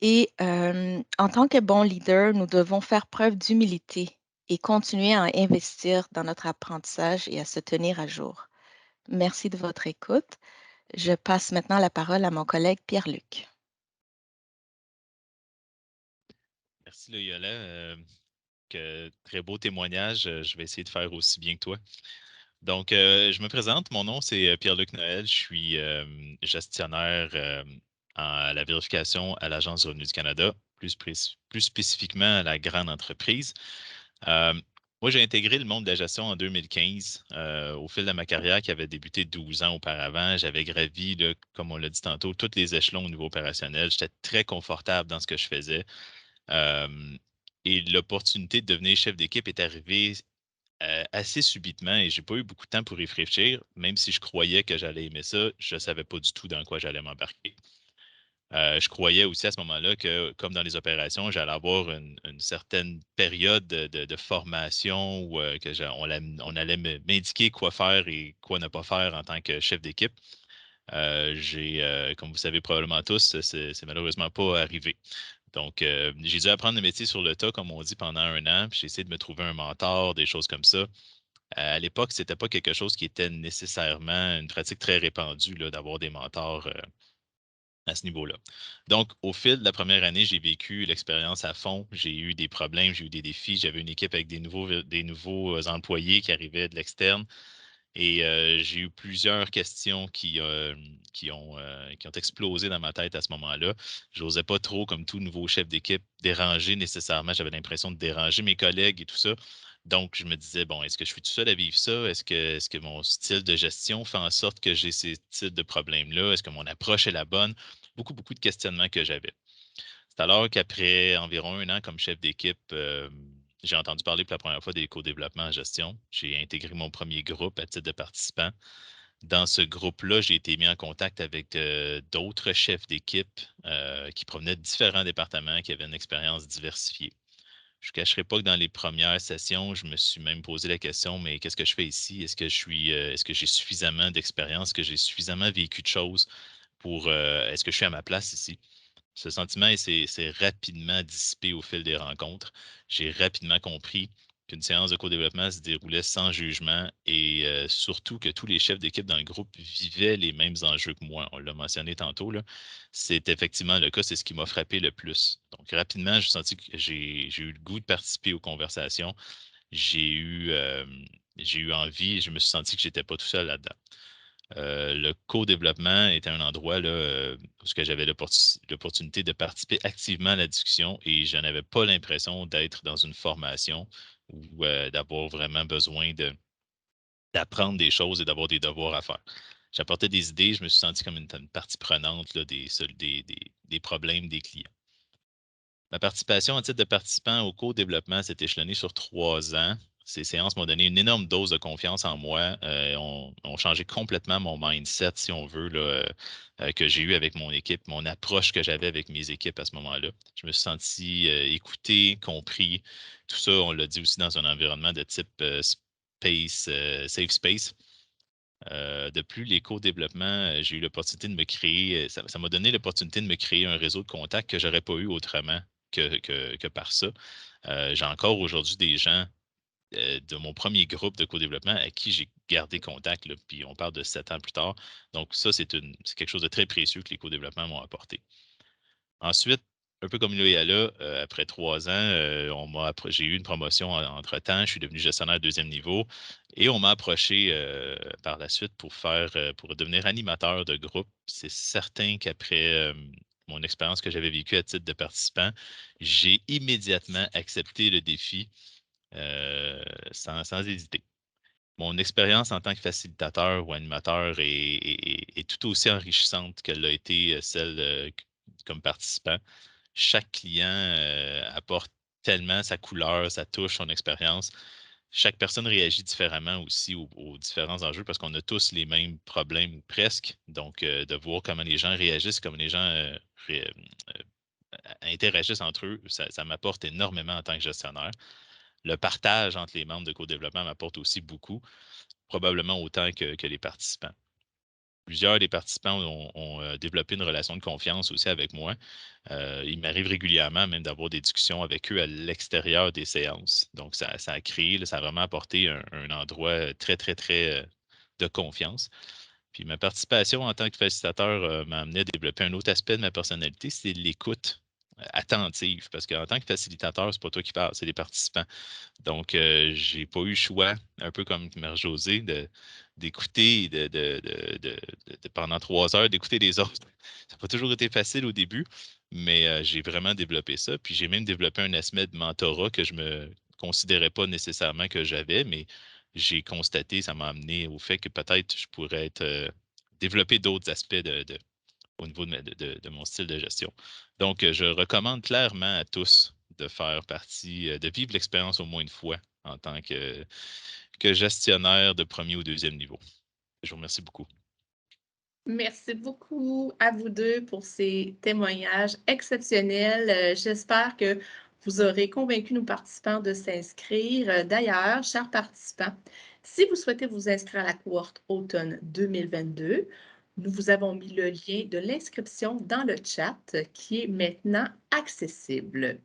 Et en tant que bon leader, nous devons faire preuve d'humilité et continuer à investir dans notre apprentissage et à se tenir à jour. Merci de votre écoute. Je passe maintenant la parole à mon collègue Pierre-Luc. Merci, Loyola. Très beau témoignage. Je vais essayer de faire aussi bien que toi. Donc, je me présente. Mon nom, c'est Pierre-Luc Noël. Je suis gestionnaire à la vérification à l'Agence du revenu du Canada, plus spécifiquement à la grande entreprise. Moi, j'ai intégré le monde de la gestion en 2015. Au fil de ma carrière qui avait débuté 12 ans auparavant, j'avais gravi, là, comme on l'a dit tantôt, tous les échelons au niveau opérationnel. J'étais très confortable dans ce que je faisais. Et l'opportunité de devenir chef d'équipe est arrivée assez subitement et je n'ai pas eu beaucoup de temps pour réfléchir. Même si je croyais que j'allais aimer ça, je ne savais pas du tout dans quoi j'allais m'embarquer. Je croyais aussi à ce moment-là que, comme dans les opérations, j'allais avoir une certaine période de formation où on allait m'indiquer quoi faire et quoi ne pas faire en tant que chef d'équipe. Comme vous savez probablement tous, c'est malheureusement pas arrivé. Donc, j'ai dû apprendre le métier sur le tas, comme on dit, pendant 1 an. Puis j'ai essayé de me trouver un mentor, des choses comme ça. À l'époque, ce n'était pas quelque chose qui était nécessairement une pratique très répandue d'avoir des mentors à ce niveau-là. Donc, au fil de la première année, j'ai vécu l'expérience à fond. J'ai eu des problèmes, j'ai eu des défis. J'avais une équipe avec des nouveaux employés qui arrivaient de l'externe. Et j'ai eu plusieurs questions qui ont explosé dans ma tête à ce moment-là. Je n'osais pas trop, comme tout nouveau chef d'équipe, déranger nécessairement. J'avais l'impression de déranger mes collègues et tout ça. Donc, je me disais, bon, est-ce que je suis tout seul à vivre ça? Est-ce que mon style de gestion fait en sorte que j'ai ces types de problèmes-là? Est-ce que mon approche est la bonne? Beaucoup, beaucoup de questionnements que j'avais. C'est alors qu'après environ 1 an comme chef d'équipe, j'ai entendu parler pour la première fois des co-développements en gestion. J'ai intégré mon premier groupe à titre de participant. Dans ce groupe-là, j'ai été mis en contact avec d'autres chefs d'équipe qui provenaient de différents départements, qui avaient une expérience diversifiée. Je ne cacherai pas que dans les premières sessions, je me suis même posé la question, mais qu'est-ce que je fais ici? Est-ce que j'ai suffisamment d'expérience? Est-ce que j'ai suffisamment vécu de choses est-ce que je suis à ma place ici? Ce sentiment s'est rapidement dissipé au fil des rencontres. J'ai rapidement compris qu'une séance de co-développement se déroulait sans jugement et surtout que tous les chefs d'équipe dans le groupe vivaient les mêmes enjeux que moi. On l'a mentionné tantôt, là. C'est effectivement le cas, c'est ce qui m'a frappé le plus. Donc, rapidement, j'ai senti que j'ai eu le goût de participer aux conversations. J'ai eu envie et je me suis senti que je n'étais pas tout seul là-dedans. Le co-développement était un endroit là, où j'avais l'opportunité de participer activement à la discussion et je n'avais pas l'impression d'être dans une formation ou d'avoir vraiment besoin d'apprendre des choses et d'avoir des devoirs à faire. J'apportais des idées, je me suis senti comme une partie prenante là, des problèmes des clients. Ma participation en titre de participant au co-développement s'est échelonnée sur 3 ans. Ces séances m'ont donné une énorme dose de confiance en moi, ont changé complètement mon mindset, si on veut, là, que j'ai eu avec mon équipe, mon approche que j'avais avec mes équipes à ce moment-là. Je me suis senti écouté, compris. Tout ça, on l'a dit aussi dans un environnement de type safe space. De plus, les co-développements, j'ai eu l'opportunité de me créer, ça m'a donné l'opportunité de me créer un réseau de contacts que je n'aurais pas eu autrement que par ça. J'ai encore aujourd'hui des gens de mon premier groupe de co-développement à qui j'ai gardé contact, là, puis on parle de 7 ans plus tard. Donc ça, c'est quelque chose de très précieux que les co-développements m'ont apporté. Ensuite, un peu comme Loyala, après 3 ans, j'ai eu une promotion entre-temps. Je suis devenu gestionnaire 2e niveau et on m'a approché par la suite pour devenir animateur de groupe. C'est certain qu'après mon expérience que j'avais vécue à titre de participant, j'ai immédiatement accepté le défi sans hésiter. Mon expérience en tant que facilitateur ou animateur est tout aussi enrichissante qu'elle l'a été celle comme participant. Chaque client apporte tellement sa couleur, sa touche, son expérience. Chaque personne réagit différemment aussi aux différents enjeux parce qu'on a tous les mêmes problèmes ou presque. Donc, de voir comment les gens réagissent, comment les gens interagissent entre eux, ça m'apporte énormément en tant que gestionnaire. Le partage entre les membres de co-développement m'apporte aussi beaucoup, probablement autant que les participants. Plusieurs des participants ont développé une relation de confiance aussi avec moi. Il m'arrive régulièrement même d'avoir des discussions avec eux à l'extérieur des séances. Donc, ça a créé, ça a vraiment apporté un endroit très, très, très de confiance. Puis ma participation en tant que facilitateur m'a amené à développer un autre aspect de ma personnalité, c'est l'écoute attentive. Parce qu'en tant que facilitateur, c'est pas toi qui parles, c'est les participants. Donc, j'ai pas eu le choix, un peu comme Mère Josée, d'écouter pendant 3 heures, d'écouter les autres. Ça n'a pas toujours été facile au début, mais j'ai vraiment développé ça. Puis j'ai même développé un aspect de mentorat que je me considérais pas nécessairement que j'avais, mais j'ai constaté, ça m'a amené au fait que peut-être je pourrais développer d'autres aspects au niveau de mon style de gestion. Donc, je recommande clairement à tous de faire partie, de vivre l'expérience au moins une fois en tant que gestionnaire de 1er ou 2e niveau. Je vous remercie beaucoup. Merci beaucoup à vous deux pour ces témoignages exceptionnels. J'espère que vous aurez convaincu nos participants de s'inscrire. D'ailleurs, chers participants, si vous souhaitez vous inscrire à la cohorte automne 2022, nous vous avons mis le lien de l'inscription dans le chat qui est maintenant accessible.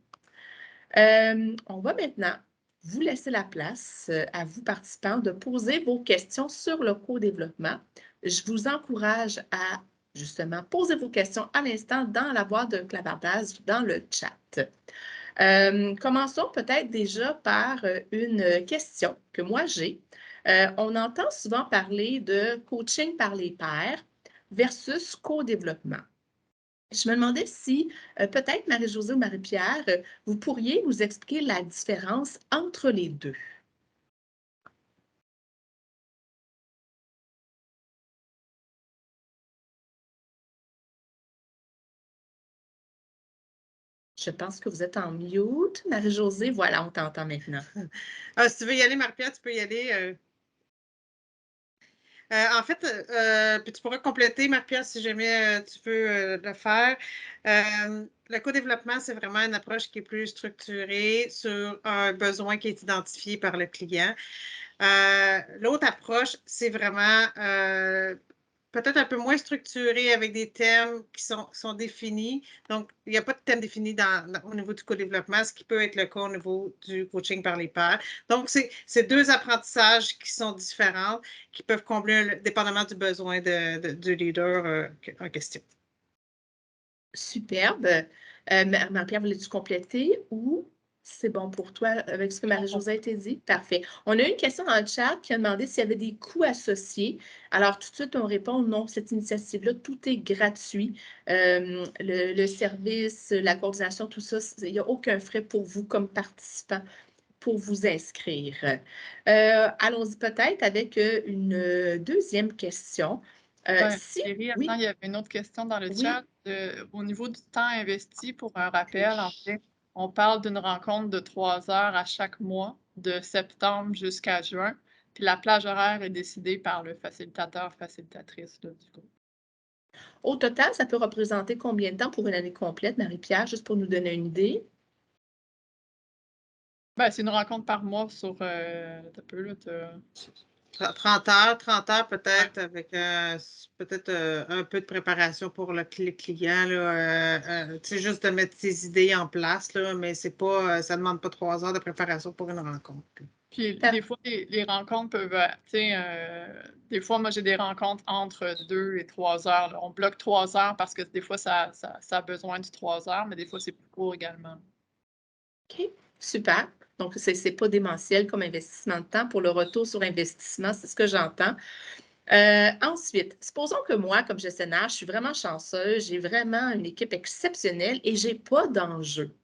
On va maintenant vous laisser la place à vous, participants, de poser vos questions sur le co-développement. Je vous encourage à, justement, poser vos questions à l'instant dans la boîte de clavardage dans le chat. Commençons peut-être déjà par une question que moi j'ai. On entend souvent parler de coaching par les pairs versus co-développement. Je me demandais si, peut-être Marie-Josée ou Marie-Pierre, vous pourriez nous expliquer la différence entre les deux. Je pense que vous êtes en mute. Marie-Josée, voilà, on t'entend maintenant. Si tu veux y aller, Marie-Pierre, tu peux y aller. En fait, puis tu pourras compléter, Marie-Pierre, si jamais tu veux le faire. Le co-développement, c'est vraiment une approche qui est plus structurée sur un besoin qui est identifié par le client. L'autre approche, c'est vraiment peut-être un peu moins structuré avec des thèmes qui sont définis. Donc, il n'y a pas de thème défini au niveau du co-développement, ce qui peut être le cas au niveau du coaching par les pairs. Donc, c'est deux apprentissages qui sont différents, qui peuvent combler dépendamment du besoin du leader en question. Superbe. Marie-Pierre, voulais-tu compléter ou c'est bon pour toi avec ce que Marie-Josée a été dit? Parfait. On a une question dans le chat qui a demandé s'il y avait des coûts associés. Alors, tout de suite, on répond non, cette initiative-là, tout est gratuit. Le service, la coordination, tout ça, il n'y a aucun frais pour vous comme participant pour vous inscrire. Allons-y peut-être avec une deuxième question. Thierry, Oui. il y avait une autre question dans le Oui. chat. Au niveau du temps investi, pour un rappel, en fait, on parle d'une rencontre de 3 heures à chaque mois, de septembre jusqu'à juin. Puis la plage horaire est décidée par le facilitateur, facilitatrice du groupe. Au total, ça peut représenter combien de temps pour une année complète, Marie-Pierre, juste pour nous donner une idée? Ben, c'est une rencontre par mois sur un peu, là, 30 heures peut-être, avec peut-être un peu de préparation pour le client, là, tu sais, juste de mettre ses idées en place, là, mais c'est pas, ça ne demande pas 3 heures de préparation pour une rencontre. Puis des fois, les rencontres peuvent, tu sais, des fois, moi, j'ai des rencontres entre 2 et 3 heures. Là. On bloque 3 heures parce que des fois, ça a besoin de 3 heures, mais des fois, c'est plus court également. OK, super. Donc, ce n'est pas démentiel comme investissement de temps. Pour le retour sur investissement, c'est ce que j'entends. Ensuite, supposons que moi, comme gestionnaire, je suis vraiment chanceuse, j'ai vraiment une équipe exceptionnelle et je n'ai pas d'enjeu.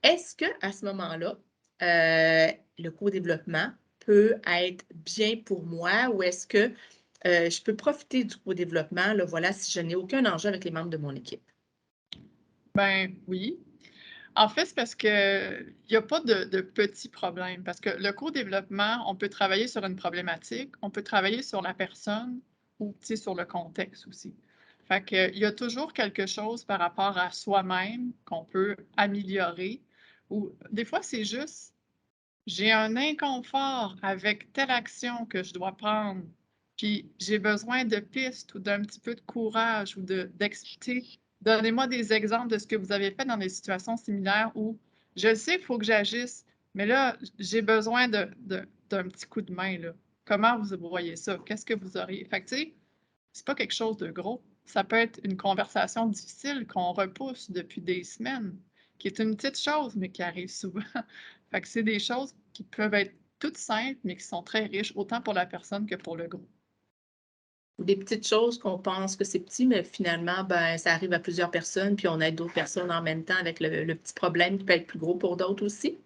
Est-ce qu'à ce moment-là, le co-développement peut être bien pour moi ou est-ce que je peux profiter du co-développement, là, voilà, si je n'ai aucun enjeu avec les membres de mon équipe? Ben oui. En fait, c'est parce qu'il n'y a pas de petits problèmes. Parce que le co-développement, on peut travailler sur une problématique, on peut travailler sur la personne ou sur le contexte aussi. Fait qu'il y a toujours quelque chose par rapport à soi-même qu'on peut améliorer. Ou des fois, c'est juste, j'ai un inconfort avec telle action que je dois prendre, puis j'ai besoin de pistes ou d'un petit peu de courage ou d'expliquer. Donnez-moi des exemples de ce que vous avez fait dans des situations similaires où je sais qu'il faut que j'agisse, mais là, j'ai besoin d'un petit coup de main. Là. Comment vous voyez ça? Qu'est-ce que vous auriez? Fait que, tu sais, c'est pas quelque chose de gros. Ça peut être une conversation difficile qu'on repousse depuis des semaines, qui est une petite chose, mais qui arrive souvent. Fait que c'est des choses qui peuvent être toutes simples, mais qui sont très riches, autant pour la personne que pour le groupe. Des petites choses qu'on pense que c'est petit, mais finalement, ben, ça arrive à plusieurs personnes, puis on aide d'autres personnes en même temps avec le petit problème qui peut être plus gros pour d'autres aussi.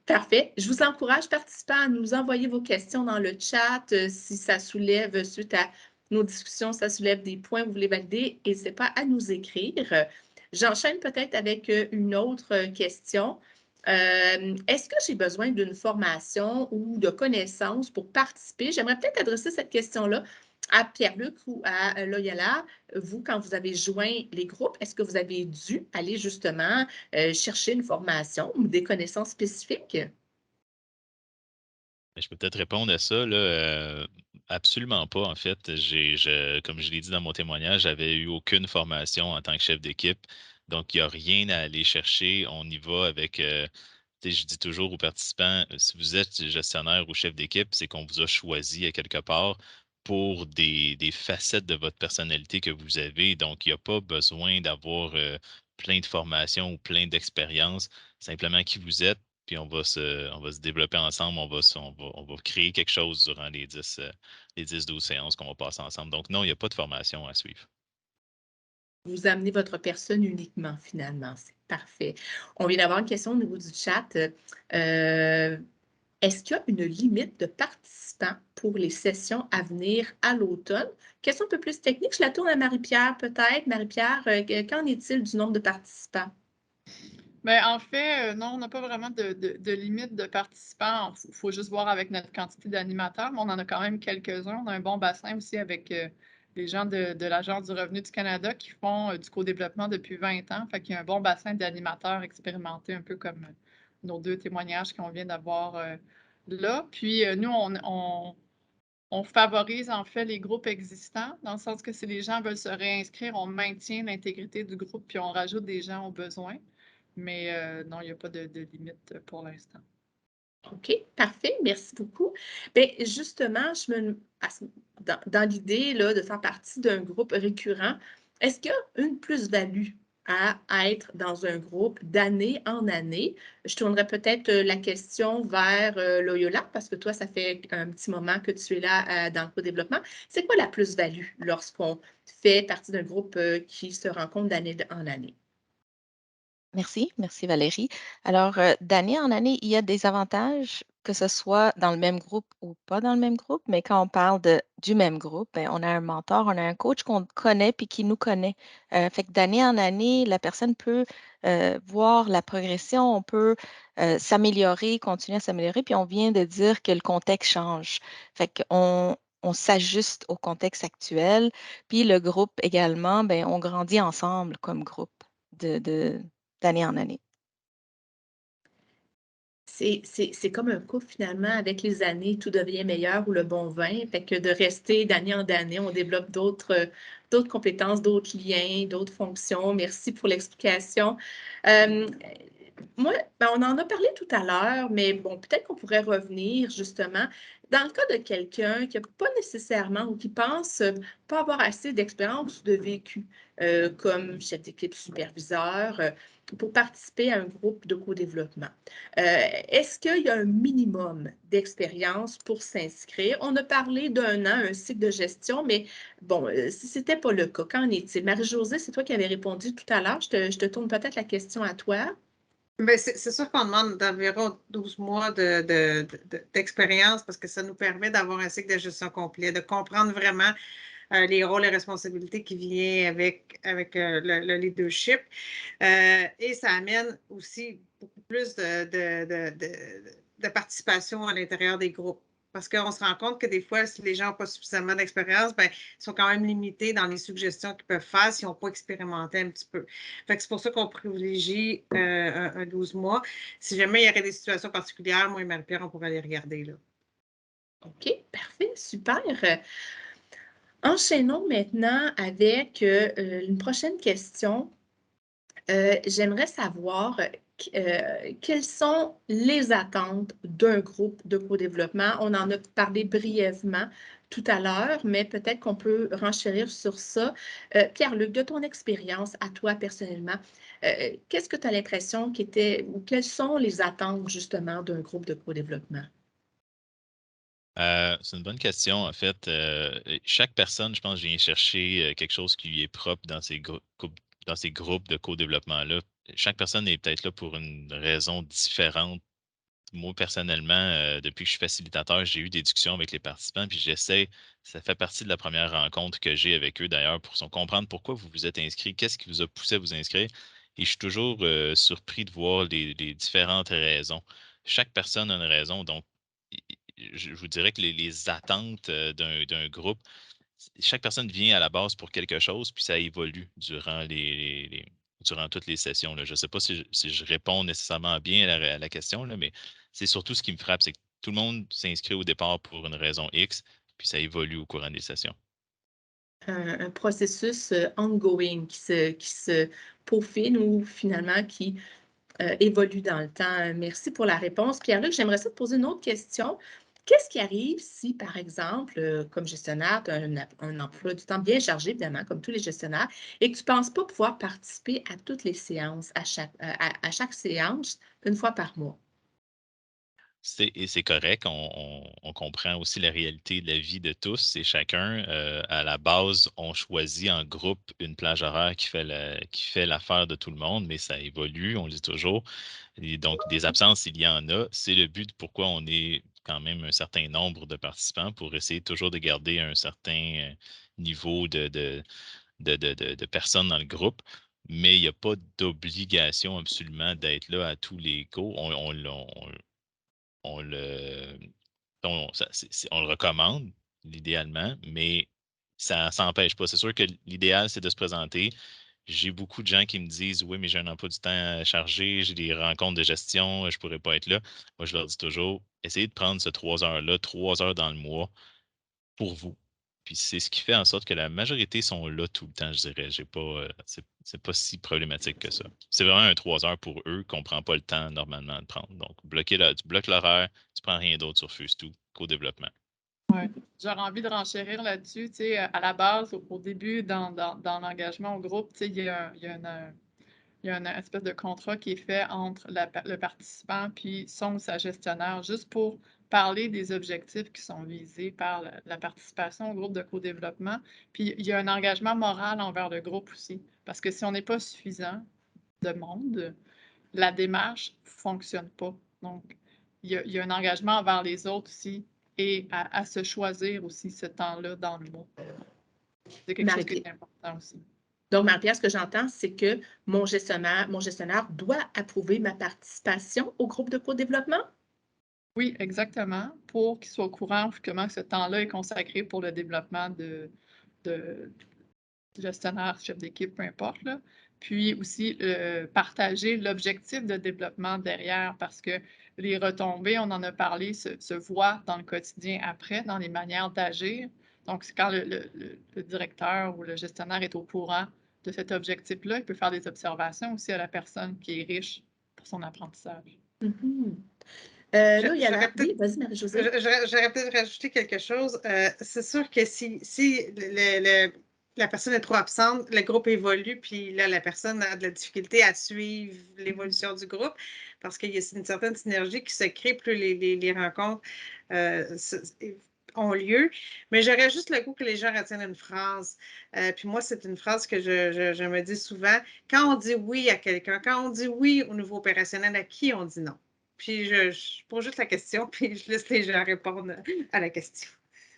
Parfait. Je vous encourage, participants, à nous envoyer vos questions dans le chat. Si ça soulève, suite à nos discussions, ça soulève des points que vous voulez valider, n'hésitez pas à nous écrire. J'enchaîne peut-être avec une autre question. Est-ce que j'ai besoin d'une formation ou de connaissances pour participer? J'aimerais peut-être adresser cette question-là à Pierre-Luc ou à Loyola. Vous, quand vous avez joint les groupes, est-ce que vous avez dû aller justement chercher une formation ou des connaissances spécifiques? Je peux peut-être répondre à ça. Là, absolument pas, en fait. Comme je l'ai dit dans mon témoignage, j'avais eu aucune formation en tant que chef d'équipe. Donc, il n'y a rien à aller chercher. On y va avec. Je dis toujours aux participants, si vous êtes gestionnaire ou chef d'équipe, c'est qu'on vous a choisi à quelque part pour des facettes de votre personnalité que vous avez. Donc, il n'y a pas besoin d'avoir plein de formations ou plein d'expériences. Simplement qui vous êtes, puis on va se développer ensemble, on va créer quelque chose durant les 10-12 séances qu'on va passer ensemble. Donc, non, il n'y a pas de formation à suivre. Vous amenez votre personne uniquement, finalement. C'est parfait. On vient d'avoir une question au niveau du chat. Est-ce qu'il y a une limite de participants pour les sessions à venir à l'automne? Question un peu plus technique, je la tourne à Marie-Pierre peut-être. Marie-Pierre, qu'en est-il du nombre de participants? Bien, en fait, non, on n'a pas vraiment de limite de participants. Il faut juste voir avec notre quantité d'animateurs, mais on en a quand même quelques-uns. On a un bon bassin aussi avec les gens de l'Agence du revenu du Canada qui font du co-développement depuis 20 ans. Fait qu'il y a un bon bassin d'animateurs expérimentés, un peu comme nos 2 témoignages qu'on vient d'avoir là. Puis, nous, on favorise en fait les groupes existants, dans le sens que si les gens veulent se réinscrire, on maintient l'intégrité du groupe puis on rajoute des gens au besoin. Mais non, il n'y a pas de limite pour l'instant. OK, parfait, merci beaucoup. Bien, justement, dans l'idée là, de faire partie d'un groupe récurrent, est-ce qu'il y a une plus-value à être dans un groupe d'année en année? Je tournerais peut-être la question vers Loyola, parce que toi, ça fait un petit moment que tu es là dans le co-développement. C'est quoi la plus-value lorsqu'on fait partie d'un groupe qui se rencontre d'année en année? Merci, merci Valérie. Alors, d'année en année, il y a des avantages, que ce soit dans le même groupe ou pas dans le même groupe, mais quand on parle du même groupe, ben, on a un mentor, on a un coach qu'on connaît puis qui nous connaît. Fait que d'année en année, la personne peut voir la progression, on peut s'améliorer, continuer à s'améliorer, puis on vient de dire que le contexte change. Fait qu'on s'ajuste au contexte actuel, puis le groupe également, ben, on grandit ensemble comme groupe d'année en année. c'est comme un couple finalement, avec les années, tout devient meilleur ou le bon vin. Fait que de rester d'année en année, on développe d'autres compétences, d'autres liens, d'autres fonctions. Merci pour l'explication. Moi, on en a parlé tout à l'heure, mais bon, peut-être qu'on pourrait revenir justement dans le cas de quelqu'un qui n'a pas nécessairement ou qui pense pas avoir assez d'expérience ou de vécu comme chef d'équipe, superviseur, pour participer à un groupe de co-développement. Est-ce qu'il y a un minimum d'expérience pour s'inscrire? On a parlé d'1 an, un cycle de gestion, mais bon, si ce n'était pas le cas, qu'en est-il? Marie-Josée, c'est toi qui avais répondu tout à l'heure. Je te tourne peut-être la question à toi. Ben, c'est sûr qu'on demande d'environ 12 mois d'expérience parce que ça nous permet d'avoir un cycle de gestion complet, de comprendre vraiment les rôles et responsabilités qui viennent avec le leadership. Et ça amène aussi beaucoup plus de participation à l'intérieur des groupes. Parce qu'on se rend compte que des fois, si les gens n'ont pas suffisamment d'expérience, ben, ils sont quand même limités dans les suggestions qu'ils peuvent faire s'ils n'ont pas expérimenté un petit peu. Fait que c'est pour ça qu'on privilégie un 12 mois. Si jamais il y aurait des situations particulières, moi et Marie-Pierre, on pourrait les regarder là. OK, parfait, super. Enchaînons maintenant avec une prochaine question. J'aimerais savoir quelles sont les attentes d'un groupe de co-développement. On en a parlé brièvement tout à l'heure, mais peut-être qu'on peut renchérir sur ça. Pierre-Luc, de ton expérience à toi personnellement, qu'est-ce que tu as l'impression ou quelles sont les attentes justement d'un groupe de co-développement? C'est une bonne question, en fait. Chaque personne, je pense, vient chercher quelque chose qui lui est propre dans ces groupes de co-développement-là. Chaque personne est peut-être là pour une raison différente. Moi, personnellement, depuis que je suis facilitateur, j'ai eu des discussions avec les participants, puis ça fait partie de la première rencontre que j'ai avec eux d'ailleurs, pour comprendre pourquoi vous vous êtes inscrits, qu'est-ce qui vous a poussé à vous inscrire. Et je suis toujours surpris de voir les différentes raisons. Chaque personne a une raison, donc je vous dirais que les attentes d'un groupe, chaque personne vient à la base pour quelque chose, puis ça évolue durant toutes les sessions, là. Je ne sais pas si je réponds nécessairement bien à la question, là, mais c'est surtout ce qui me frappe, c'est que tout le monde s'inscrit au départ pour une raison X, puis ça évolue au courant des sessions. Un processus ongoing qui se peaufine ou finalement qui évolue dans le temps. Merci pour la réponse. Pierre-Luc, j'aimerais ça te poser une autre question. Qu'est-ce qui arrive si, par exemple, comme gestionnaire, tu as un emploi du temps bien chargé, évidemment, comme tous les gestionnaires, et que tu ne penses pas pouvoir participer à toutes les séances, à chaque séance, une fois par mois? C'est correct. On comprend aussi la réalité de la vie de tous et chacun. À la base, on choisit en groupe une plage horaire qui fait l'affaire de tout le monde, mais ça évolue, on le dit toujours. Et donc, des absences, il y en a. C'est le but pourquoi on est quand même un certain nombre de participants pour essayer toujours de garder un certain niveau de personnes dans le groupe. Mais il n'y a pas d'obligation absolument d'être là à tous les cours. On le, on le recommande, idéalement, mais ça ne s'empêche pas. C'est sûr que l'idéal, c'est de se présenter. J'ai beaucoup de gens qui me disent: oui, mais j'ai un emploi du temps chargé, j'ai des rencontres de gestion, je ne pourrais pas être là. Moi, je leur dis toujours: essayez de prendre ces 3 heures-là, 3 heures dans le mois pour vous. Puis c'est ce qui fait en sorte que la majorité sont là tout le temps, je dirais. C'est pas si problématique que ça. C'est vraiment un 3 heures pour eux qu'on ne prend pas le temps normalement de prendre. Donc, tu bloques l'horaire, tu prends rien d'autre, tu refuses tout. Co-développement. Ouais. J'aurais envie de renchérir là-dessus. Tu sais, à la base, au début, dans l'engagement au groupe, tu sais, il y a une espèce de contrat qui est fait entre le participant puis son ou sa gestionnaire, juste pour parler des objectifs qui sont visés par la participation au groupe de co-développement. Puis il y a un engagement moral envers le groupe aussi, parce que si on n'est pas suffisant de monde, la démarche ne fonctionne pas. Donc, il y a un engagement envers les autres aussi et à se choisir aussi ce temps-là dans le mois. C'est quelque chose qui est important aussi. Donc, Marie-Pierre, ce que j'entends, c'est que mon gestionnaire doit approuver ma participation au groupe de co-développement? Oui, exactement, pour qu'il soit au courant comment ce temps-là est consacré pour le développement de gestionnaire, chef d'équipe, peu importe, là. Puis aussi, partager l'objectif de développement derrière parce que les retombées, on en a parlé, se voient dans le quotidien après, dans les manières d'agir. Donc, c'est quand le directeur ou le gestionnaire est au courant de cet objectif-là, il peut faire des observations aussi à la personne qui est riche pour son apprentissage. Là, il y a la... Oui, vas-y, Marie-Josée. J'aurais peut-être rajouté quelque chose. C'est sûr que si la personne est trop absente, le groupe évolue, puis là, la personne a de la difficulté à suivre l'évolution du groupe parce qu'il y a une certaine synergie qui se crée plus les rencontres ont lieu. Mais j'aurais juste le goût que les gens retiennent une phrase. Puis moi, c'est une phrase que je me dis souvent. Quand on dit oui à quelqu'un, quand on dit oui au niveau opérationnel, à qui on dit non? Puis je pose juste la question, puis je laisse les gens répondre à la question.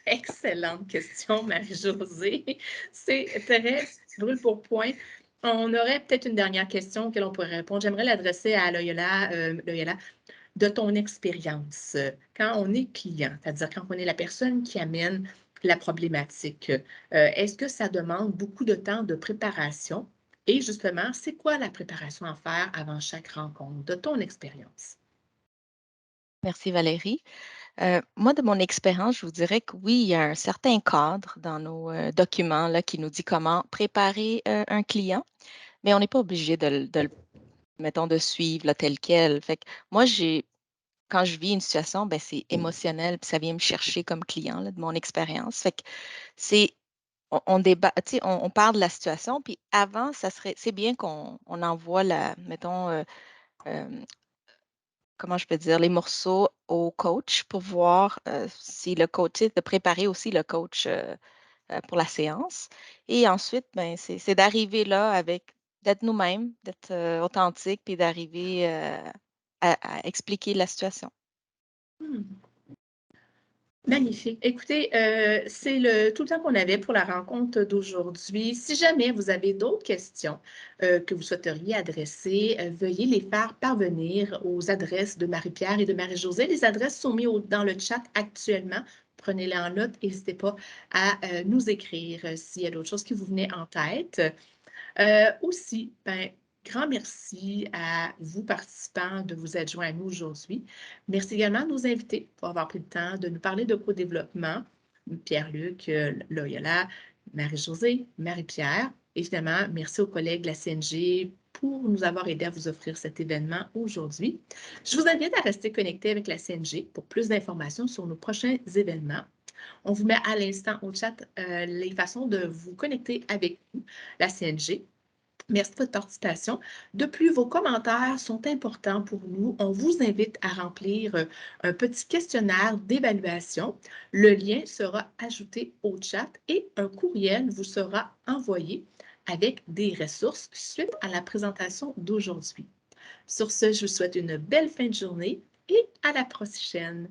Excellente question, Marie-Josée. C'est très brûle pour point. On aurait peut-être une dernière question auquel on pourrait répondre. J'aimerais l'adresser à Loyola. Loyola, de ton expérience, quand on est client, c'est-à-dire quand on est la personne qui amène la problématique, est-ce que ça demande beaucoup de temps de préparation? Et justement, c'est quoi la préparation à faire avant chaque rencontre, de ton expérience? Merci Valérie. Moi, de mon expérience, je vous dirais que oui, il y a un certain cadre dans nos documents là, qui nous dit comment préparer un client, mais on n'est pas obligé mettons, de suivre là, tel quel. Fait que moi, quand je vis une situation, ben, c'est émotionnel, puis ça vient me chercher comme client là, de mon expérience. Fait que on débat, tu sais, on parle de la situation, puis avant, c'est bien qu'on envoie mettons, comment je peux dire, les morceaux au coach pour voir si le coach, tu sais, de préparer aussi le coach pour la séance. Et ensuite, ben, c'est d'arriver là d'être nous-mêmes, d'être authentique, puis d'arriver à expliquer la situation. Magnifique. Écoutez, c'est tout le temps qu'on avait pour la rencontre d'aujourd'hui. Si jamais vous avez d'autres questions que vous souhaiteriez adresser, veuillez les faire parvenir aux adresses de Marie-Pierre et de Marie-Josée. Les adresses sont mises dans le chat actuellement. Prenez-les en note. N'hésitez pas à nous écrire s'il y a d'autres choses qui vous venaient en tête. Aussi, grand merci à vous, participants, de vous être joints à nous aujourd'hui. Merci également à nos invités pour avoir pris le temps de nous parler de co-développement. Pierre-Luc, Loyola, Marie-Josée, Marie-Pierre. Évidemment, merci aux collègues de la CNG pour nous avoir aidés à vous offrir cet événement aujourd'hui. Je vous invite à rester connecté avec la CNG pour plus d'informations sur nos prochains événements. On vous met à l'instant au chat les façons de vous connecter avec nous, la CNG. Merci de votre participation. De plus, vos commentaires sont importants pour nous. On vous invite à remplir un petit questionnaire d'évaluation. Le lien sera ajouté au chat et un courriel vous sera envoyé avec des ressources suite à la présentation d'aujourd'hui. Sur ce, je vous souhaite une belle fin de journée et à la prochaine.